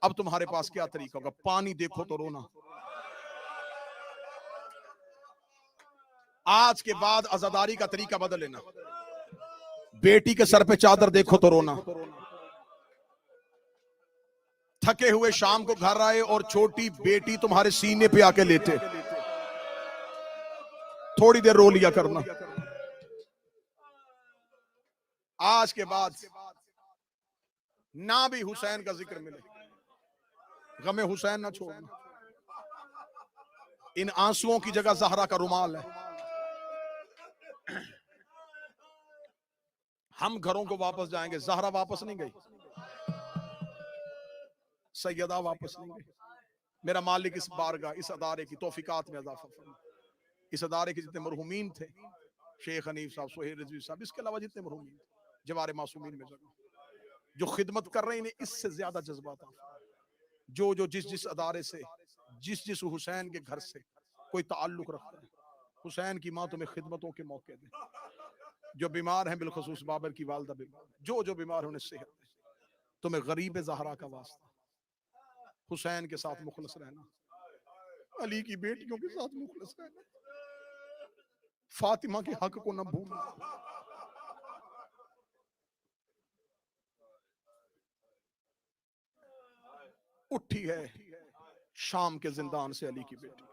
अब तुम्हारे पास क्या तरीका होगा? पानी देखो तो रोना। आज के बाद आजादारी का तरीका बदल लेना। बेटी के सर पे चादर देखो तो रोना। थके हुए शाम को घर आए और छोटी बेटी तुम्हारे सीने पे आके लेटे, थोड़ी देर रो लिया करना। आज के बाद ना भी हुसैन का जिक्र मिले, गमे हुसैन ना छोड़ना। इन आंसुओं की जगह ज़हरा का रुमाल है। हम घरों को वापस जाएंगे, ज़हरा वापस नहीं गई, सैयदा वापस नहीं गई। मेरा मालिक इस बारगाह, इस अदारे की तौफीकात में इजाफा फरमा। इस अदारे के जितने मरहूमीन थे, शेख हनीफ साहब, सुहेल रिजवी साहब, इसके अलावा जितने मरहूमीन जवारे मासूमीन में जगह जो खिदमत कर रहे हैं, इन्हें इससे ज्यादा जज्बात जो जिस अदारे से, जिस हुसैन के घर से कोई ताल्लुक रखता है, हुसैन की माँ तुम्हें खिदमतों के मौके दे। जो बीमार हैं, बिलखुसूस बाबर की वालदा बीमार, जो बीमार है उन्हें सेहत दे। तुम्हें गरीब ज़हरा का वास्ता, हुसैन के साथ मुखलस रहना, अली की बेटियों के साथ मुखलस रहना, फातिमा के हक को न भूलना। उठी है शाम के जिंदान से अली की बेटी,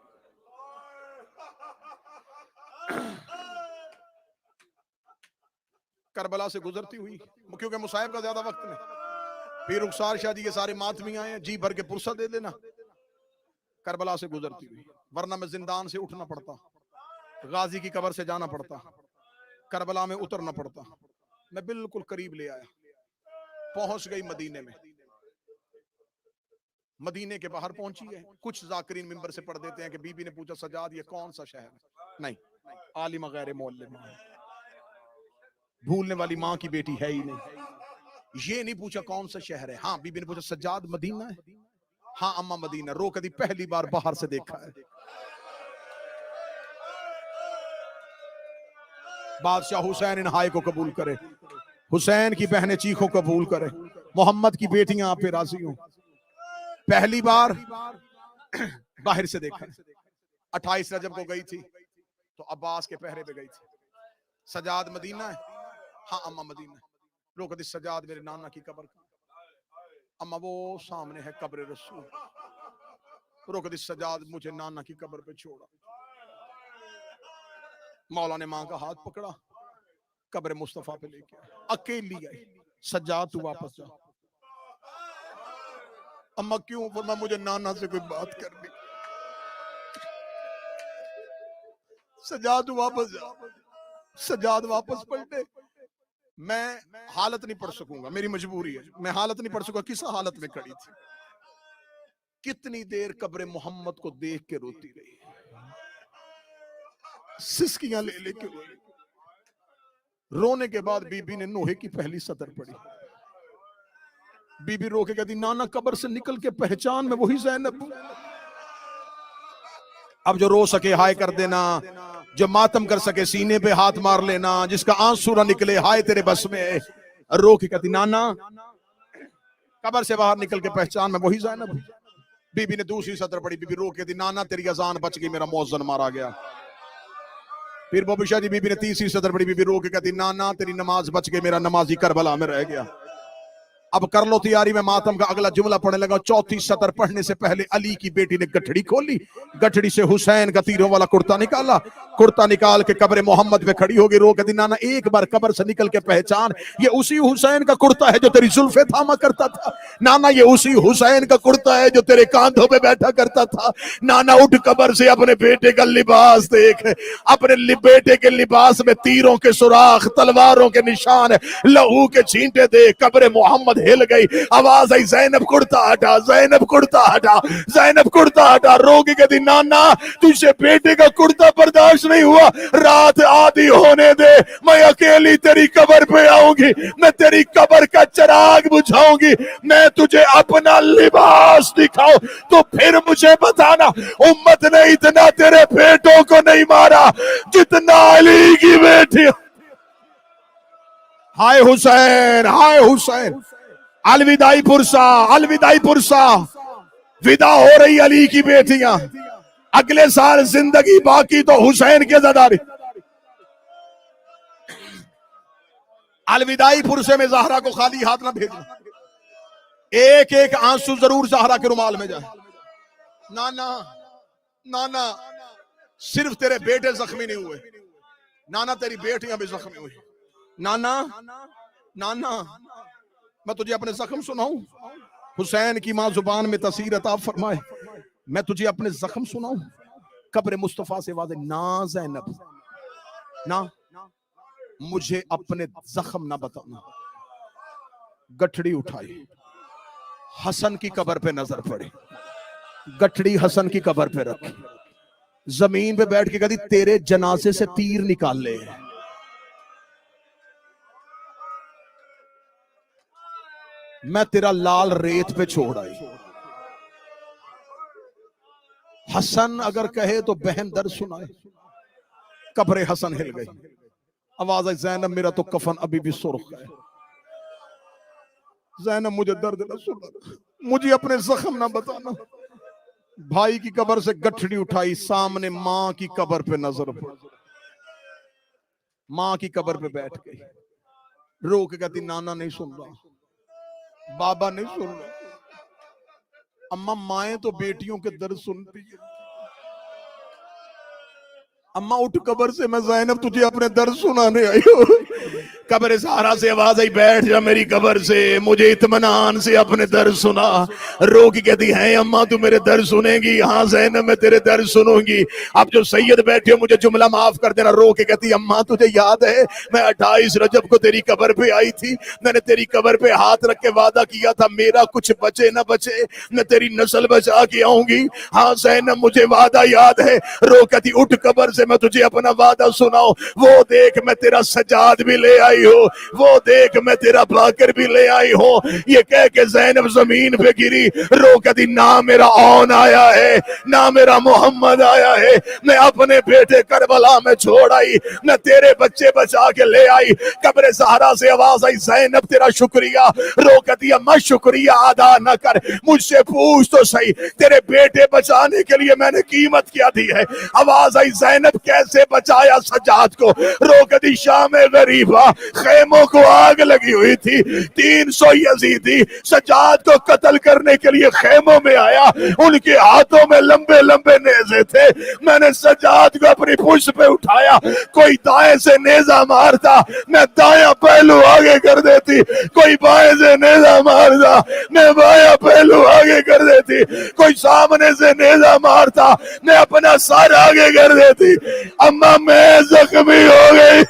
करबला से गुजरती हुई, क्योंकि मुसाहिब का ज्यादा वक्त नहीं। फिर रुखसार शाह जी के सारे मातमी आए, जी भर के पुरसा दे देना। करबला से गुजरती हुई, वरना मैं जिंदान से उठना पड़ता, गाजी की कब्र से जाना पड़ता, करबला में उतरना पड़ता। मैं बिल्कुल करीब ले आया, पहुंच गई मदीने में। मदीने के बाहर पहुंची है। कुछ जाकिरीन मिंबर से पढ़ देते हैं कि बीबी ने पूछा, सजाद ये कौन सा शहर है? नहीं, आलिमा गैर मोहल्ले में, भूलने वाली माँ की बेटी है ही नहीं। ये नहीं पूछा कौन सा शहर है। हाँ, बीबी ने पूछा, सज्जाद मदीना है? हाँ अम्मा मदीना। रो कदी पहली बार बाहर से देखा है। बादशाह हुसैन इन हाय को कबूल करे, हुसैन की बहनें चीखों कबूल करे, मोहम्मद की बेटियां आप पे राजी हो। पहली बार बाहर से देखा। 28 रजब को गई थी तो अब्बास के पहरे पे गई थी। सजाद मदीना है, हाँ अम्मा मदीना। रोक दी सजाद मेरे नाना की कब्र का। अम्मा वो सामने है कब्र रसूल। रोक दी सजाद मुझे नाना की कब्र पे छोड़ा। मौला ने मां का हाथ पकड़ा, कब्र मुस्तफा पे लेके अकेली आई। सजाद तू वापस जा। अम्मा क्यों? फरमा मुझे नाना से कोई बात करनी। सजाद तू वापस जा। सजाद वापस पलटे। मैं हालत नहीं पढ़ सकूंगा, मेरी मजबूरी है, मैं हालत नहीं पढ़ सकूंगा। किस हालत में खड़ी थी? कितनी देर कब्र मोहम्मद को देख के रोती रही, सिसकियां ले लेके रोई। रोने के बाद बीबी ने नोहे की पहली सतर पढ़ी। बीबी रो के कहती नाना कब्र से निकल के पहचान में वही ज़ैनब। अब जो रो सके हाय कर देना, जो मातम कर सके सीने पे हाथ मार लेना, जिसका आंसू ना निकले हाय तेरे बस में। रो के कहती नाना कब्र से बाहर निकल के पहचान में वही ज़ैनब। बीबी ने दूसरी सतर पढ़ी। बीबी रो के कहती नाना तेरी अजान बच गई, मेरा मौज़न मारा गया। फिर बोबिशा जी बीबी ने तीसरी सतर पढ़ी। बीबी रो के कहती नाना तेरी नमाज बच गई, मेरा नमाजी करबला में रह गया। अब कर लो तैयारी में मातम का अगला जुमला पढ़ने लगा। चौथी सतर पढ़ने से पहले अली की बेटी ने गठड़ी खोली, गठड़ी से हुसैन का तीरों वाला कुर्ता निकाला, कुर्ता निकाल के कब्र मोहम्मद पे खड़ी होगी। रो कहती नाना एक बार कब्र से निकल के पहचान, ये उसी हुसैन का कुर्ता है जो तेरी जुल्फे थामा करता था। नाना ये उसी हुसैन का कुर्ता है जो तेरे कांधों पे बैठा करता था। नाना उठ कब्र से अपने बेटे का लिबास देख, अपने बेटे के लिबास में तीरों के सुराख, तलवारों के निशान, लहू के छींटे देख कब्र मोहम्मद हिल गई। आवाज आई ज़ैनब कुर्ता हटा, ज़ैनब कुर्ता हटा, ज़ैनब कुर्ता हटा। रोगी कहती नाना तुझे बेटे का कुर्ता बर्दाश्त नहीं हुआ, रात आधी होने दे, मैं अकेली तेरी कब्र पे आऊंगी, मैं तेरी कब्र का चिराग बुझाऊंगी, मैं तुझे अपना लिबास दिखाऊं तो फिर मुझे बताना। उम्मत ने इतना तेरे बेटों को नहीं मारा जितना अली की बेटी। हाय हुसैन, हाय हुसैन। अलविदाई पुरसा, अलविदाई पुरसा। विदा हो रही अली की बेटियां। अगले साल जिंदगी बाकी तो हुसैन के ज़दारी। अलविदाई पुरसे में ज़हरा को खाली हाथ ना भेजना, एक एक आंसू जरूर ज़हरा के रुमाल में जाए। नाना नाना सिर्फ तेरे बेटे जख्मी नहीं हुए, नाना तेरी बेटियां भी जख्मी हुई। नाना नाना मैं तुझे अपने जख्म सुनाऊं? हुसैन की मां जुबान में तसीर अता फरमाए, मैं तुझे अपने जख्म सुनाऊं? कब्र मुस्तफा से वाज़े ना ज़ैनब ना, मुझे अपने जख्म ना बताना। गठड़ी उठाई, हसन की कब्र पे नजर पड़ी, गठड़ी हसन की कब्र पे रखी, जमीन पे बैठ के कहती तेरे जनाजे से तीर निकाल ले। मैं तेरा लाल रेत पे छोड़ आई। हसन अगर कहे तो बहन दर्द सुनाए। कब्र हसन हिल गई। आवाज आई ज़ैनब मेरा तो कफन अभी भी सुर्ख है। ज़ैनब मुझे दर्द ना सुना, मुझे अपने जख्म ना बताना। भाई की कब्र से गठड़ी उठाई, सामने मां की कब्र पे नजर पड़ी। मां की कब्र पे बैठ गई, रो के कहती नाना नहीं सुन रहा, बाबा नहीं सुन रहा। अम्मा माएं तो बेटियों के दर्द सुनती है। अम्मा उठ कब्र से, मैं ज़ैनब तुझे अपने दर्द सुनाने आई हूँ। कब्र सहारा से आवाज आई बैठ जा मेरी कब्र से, मुझे इत्मीनान से अपने दर्द सुना। रो की कहती है अम्मा तू मेरे दर्द सुनेगी? हाँ ज़ैनब मैं तेरे दर्द सुनूंगी। अब जो सैयद बैठे हो मुझे जुमला माफ कर देना। रो के कहती अम्मा तुझे याद है मैं 28 रजब को तेरी कब्र पे आई थी, मैंने तेरी कब्र पे हाथ रख के वादा किया था मेरा कुछ बचे ना बचे मैं तेरी नस्ल बचा के आऊंगी। हाँ ज़ैनब मुझे वादा याद है। रो कहती उठ कब्र से, मैं तुझे अपना वादा सुनाऊं। वो देख मैं तेरा सजाद भी ले आई हूँ, वो देख मैं तेरा बाकर भी ले आई हूँ। ये कह के ज़ैनब जमीन पे गिरी। रो कहती ना मेरा औन आया है ना मेरा मोहम्मद आया है, मैं अपने बेटे करबला में छोड़ आई, मैं तेरे बच्चे बचा के ले आई। कब्र ज़हरा से आवाज आई ज़ैनब तेरा शुक्रिया। रो कहती अम्मा शुक्रिया अदा न कर, मुझसे पूछ तो सही तेरे बेटे बचाने के लिए मैंने कीमत क्या दी है। आवाज आई ज़ैनब कैसे बचाया सजाद को? रो कहती शाम गरीबा खेमों को आग लगी हुई थी। 300 यजीदी सज्जाद को कत्ल करने के लिए खेमों में आया, उनके हाथों में लंबे लंबे नेज़े थे। मैंने सज्जाद को अपनी पुष्ट पे उठाया, कोई दाएं से नेजा मारता मैं दाया पहलू आगे कर देती, कोई बाएं से नेजा मारता मैं बाया पहलू आगे कर देती, कोई सामने से नेजा मारता मैं अपना सर आगे कर देती। अम्मा मैं जख्मी हो गई।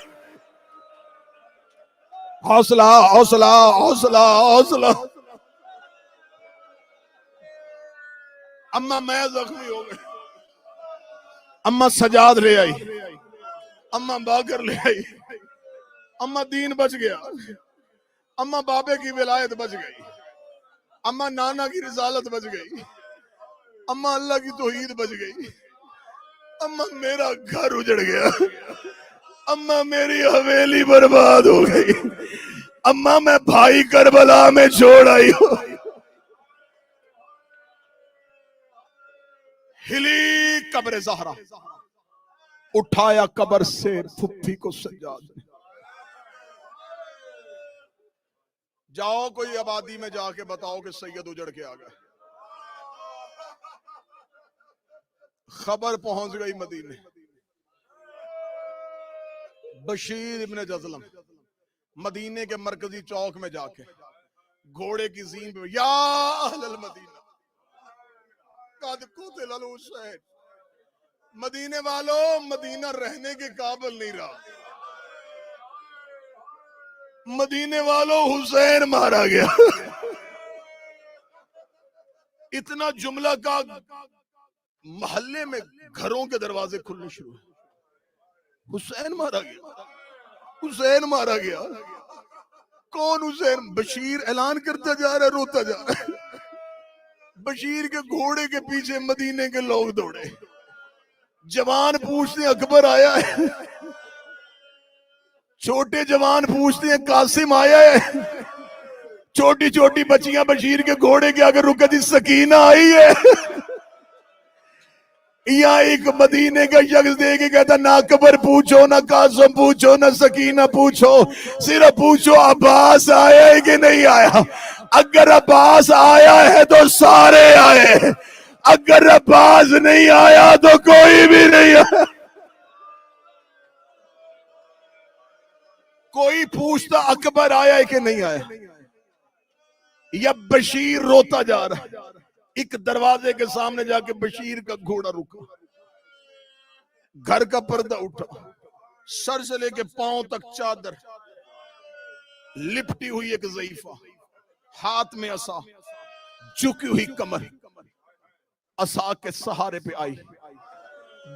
हौसला हौसला हौसला हौसला। अम्मा मैं जख्मी हो गई। अम्मा सजाद ले आई, अम्मा बाकर ले आई, अम्मा दीन बच गया, अम्मा बाबे की विलायत बच गई, अम्मा नाना की रिसालत बच गई, अम्मा अल्लाह की तौहीद बच गई, अम्मा मेरा घर उजड़ गया, अम्मा मेरी हवेली बर्बाद हो गई, अम्मा मैं भाई करबला में छोड़ आई हूं। हिली कब्र ज़हरा, उठाया कब्र से फुफ्फी को सज्जाद। जाओ कोई आबादी में जाके बताओ कि सैयद उजड़ के आ गए। खबर पहुंच गई मदीने। बशीर इब्न जज़लम मदीने के मरकजी चौक में जाके घोड़े की ज़ीन पे, या अहलल मदीना कद कुतिल हुसैन, मदीने वालों मदीना रहने के काबिल नहीं रहा, मदीने वालों हुसैन मारा गया। इतना जुमला का मोहल्ले में घरों के दरवाजे खुलने शुरू हुए। हुसैन मारा गया, हुसैन मारा गया। कौन हुसैन? बशीर ऐलान करता जा रहा, रोता जा रहा है। बशीर के घोड़े के पीछे मदीने के लोग दौड़े। जवान पूछते अकबर आया है, छोटे जवान पूछते हैं कासिम आया है, छोटी छोटी बच्चियां बशीर के घोड़े के आगे रुकती सकीना आई है। यहाँ एक मदीने का शख्स दे के कहता ना अकबर पूछो, ना कासिम पूछो, ना सकीना पूछो, सिर्फ पूछो अब्बास आया है कि नहीं आया। अगर अब्बास आया है तो सारे आए, अगर अब्बास नहीं आया तो कोई भी नहीं आया। कोई पूछता अकबर आया है कि नहीं आया, या बशीर रोता जा रहा है। एक दरवाजे के सामने जाके बशीर का घोड़ा रुका, घर का पर्दा उठा, सर से लेके पांव तक चादर, लिपटी हुई एक ज़ईफा, हाथ में असा, झुकी हुई कमर, असा के सहारे पे आई,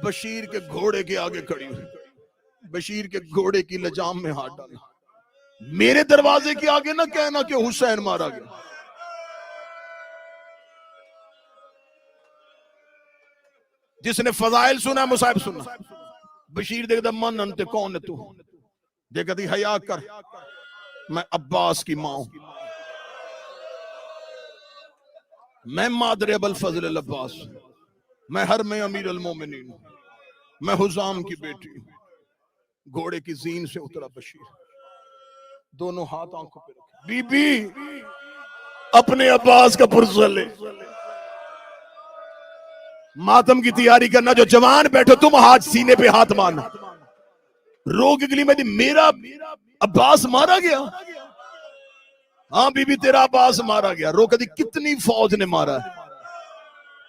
बशीर के घोड़े के आगे खड़ी हुई, बशीर के घोड़े की लजाम में हाथ डाला। मेरे दरवाजे के आगे ना कहना कि हुसैन मारा गया। जिसने फजाइल सुना मुसाहिब सुना। बशीर देखता मन अंते कौन है तू, देखा थी हया कर, मैं अब्बास की मां हूं, मैं मादर अबुल फजल अब्बास, मैं हर में अमीर अल मोमिनीन, मैं हुजाम की बेटी हूं। घोड़े की जीन से उतरा बशीर, दोनों हाथ आंखों पे रखे, बीबी अपने अब्बास का पुरजा ले, मातम की तैयारी करना। जो जवान बैठो तुम हाथ सीने पे हाथ मारना, रोग गली में मेरा अब्बास मारा गया। हाँ बीबी तेरा अब्बास मारा गया। रो कहती कितनी फौज ने मारा है?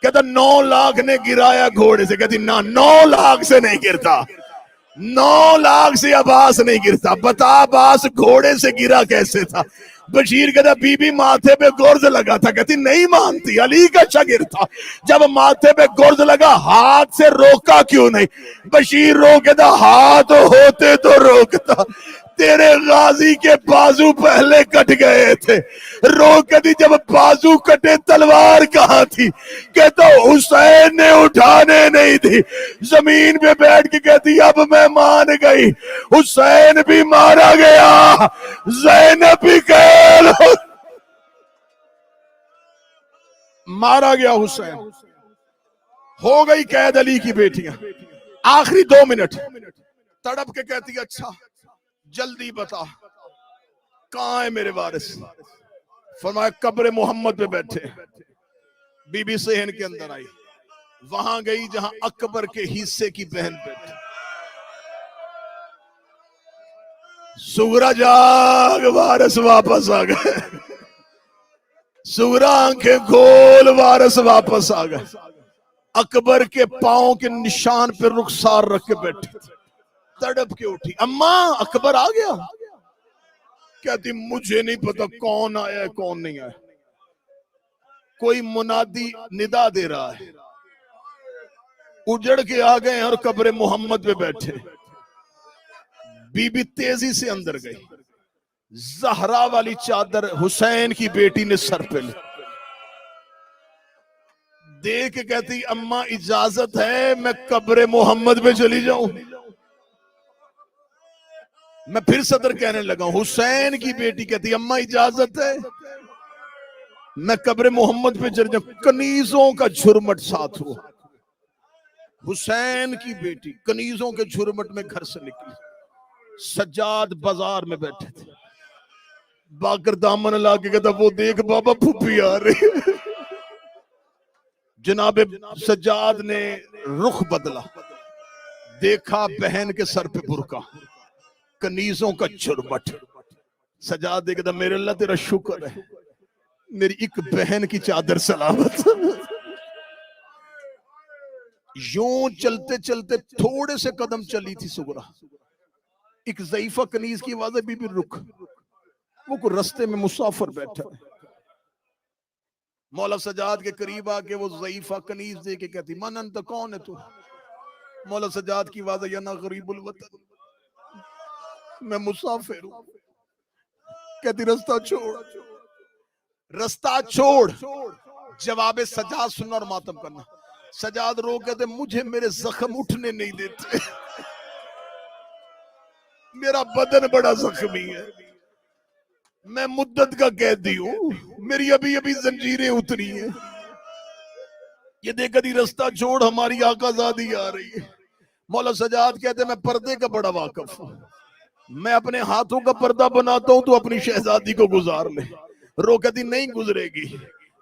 कहता 9 लाख ने गिराया घोड़े से। कहती ना 9 लाख से नहीं गिरता, 9 लाख से अब्बास नहीं गिरता। बता अब्बास घोड़े से गिरा कैसे था? बशीर कहता बीबी माथे पे गुर्ज लगा था। कहती नहीं मानती, अली का शागिर्द था। जब माथे पे गुर्ज लगा हाथ से रोका क्यों नहीं? बशीर रो कहता हाथ होते तो रोकता, तेरे गाजी के बाजू पहले कट गए थे। रो कहती जब बाजू कटे तलवार कहां थी? कहता हुसैन ने उठाने नहीं दी। जमीन पे बैठ के कहती अब मैं मान गई, हुसैन भी मारा गया, ज़ैनब भी कैद मारा गया, हुसैन हो गई कैद अली की बेटियां। आखिरी 2 मिनट तड़प के कहती अच्छा जल्दी बता कहां है मेरे वारिस। फरमाया कब्र मोहम्मद पे बैठे। बीबी सेहन के अंदर आई, वहां गई जहां अकबर के हिस्से की बहन बैठी। सुगरा जाग, वारिस वापस आ गए। सुगरा आंखें खोल, वारिस वापस आ गए। अकबर के पांव के निशान पे रुखसार रख के बैठे, तड़प के उठी। अम्मा अकबर आ गया। कहती मुझे नहीं पता कौन आया है कौन नहीं आया। कोई मुनादी निदा दे रहा है, उजड़ के आ गए और कब्र मोहम्मद पे बैठे। बीबी तेजी से अंदर गई। जहरा वाली चादर हुसैन की बेटी ने सर पे ली। देख के कहती अम्मा इजाजत है मैं कब्र मोहम्मद पे चली जाऊं। मैं फिर सदर कहने लगा। हुसैन की बेटी कहती अम्मा इजाजत है मैं कब्र मोहम्मद पे चल जाऊं। कनीजों का झुरमट साथ हुआ। हुसैन की बेटी कनीजों के झुरमट में घर से निकली। सज्जाद बाजार में बैठे थे। बाकर दामन ला के कहता वो देख बाबा फुप्पी आ रही है। जनाबे सज्जाद ने रुख बदला, देखा बहन के सर पे बुरका, कनीजों का झुरमट। सज्जाद देखता मेरे अल्लाह तेरा शुक्र है मेरी एक बहन की चादर सलामत। यूं चलते चलते थोड़े से कदम चली थी सुगरा, एक ज़ईफा कनीज की आवाज है बीबी रुक। वो को रास्ते में मुसाफिर बैठा है। मौला सजाद के करीब आके वो ज़ईफा कनीज दे के कहती मनन तो कौन है तू। मौला सजाद की आवाज है या ना गरीबुल वतन, मैं मुसाफिर हूं। कहती रास्ता छोड़, रास्ता छोड़। जवाब सजाद सुनना और मातम करना। सजाद रो कहते मुझे मेरे जख्म उठने नहीं देते, मेरा बदन बड़ा जख्मी है, मैं मुद्दत का कैदी हूं, मेरी अभी अभी जंजीरें उतरी हैं। ये देख कभी रास्ता छोड़ हमारी आकाज़ादी आ रही है। मौला सजाद कहते मैं पर्दे का बड़ा वाकिफ हूं, मैं अपने हाथों का पर्दा बनाता हूं तो अपनी शहजादी को गुजार ले। रो कहती नहीं गुजरेगी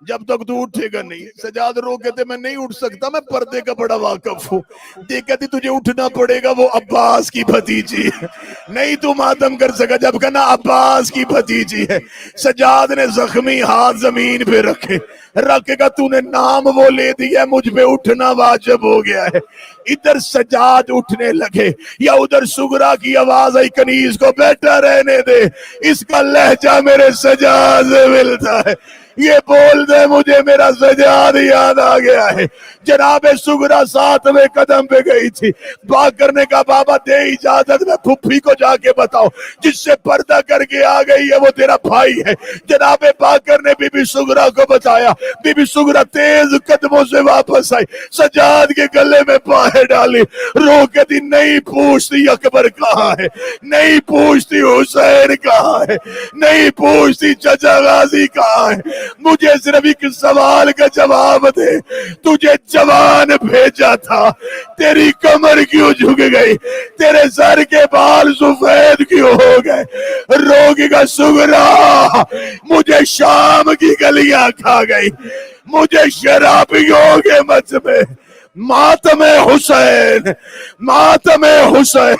जब तक तू उठेगा नहीं। सजाद रो कहते मैं नहीं उठ सकता, मैं पर्दे का बड़ा वाकिफ हूँ। देख कहती तुझे उठना पड़ेगा, वो अब्बास की भतीजी है, नहीं तू मातम कर सका जब कहना अब्बास की भतीजी है। सजाद ने जख्मी हाथ जमीन पे रखे, रखेगा तूने नाम वो ले दिया, मुझ पे उठना वाजिब हो गया है। इधर सजाद उठने लगे या उधर सुगरा की आवाज आई कनीज को बैठा रहने दे, इसका लहजा मेरे सजाद से मिलता है। ये बोल दे मुझे मेरा सजाद याद आ गया है। जनाबे सुगरा 7वें कदम पे गई थी। बाकर ने कहा बाबा दे इजाजत, मैं फुफ्फी को जाके बताओ जिससे पर्दा करके आ गई है वो तेरा भाई है। जनाबे बाकर ने बीबी सुगरा को बताया। बीबी सुगरा तेज कदमों से वापस आई, सजाद के गले में बाहें डाली, रो के दी नहीं पूछती अकबर कहाँ है, नहीं पूछती हुसैन कहाँ है, नहीं पूछती चाचा गाजी कहाँ है, मुझे सिर्फ एक सवाल का जवाब दे, तुझे जवान भेजा था, तेरी कमर क्यों झुक गई, तेरे सर के बाल सफेद क्यों हो गए। रोगी का सुगरा मुझे शाम की गलियां खा गई, मुझे शराबियों के मत में मातमे हुसैन, मातमे हुसैन।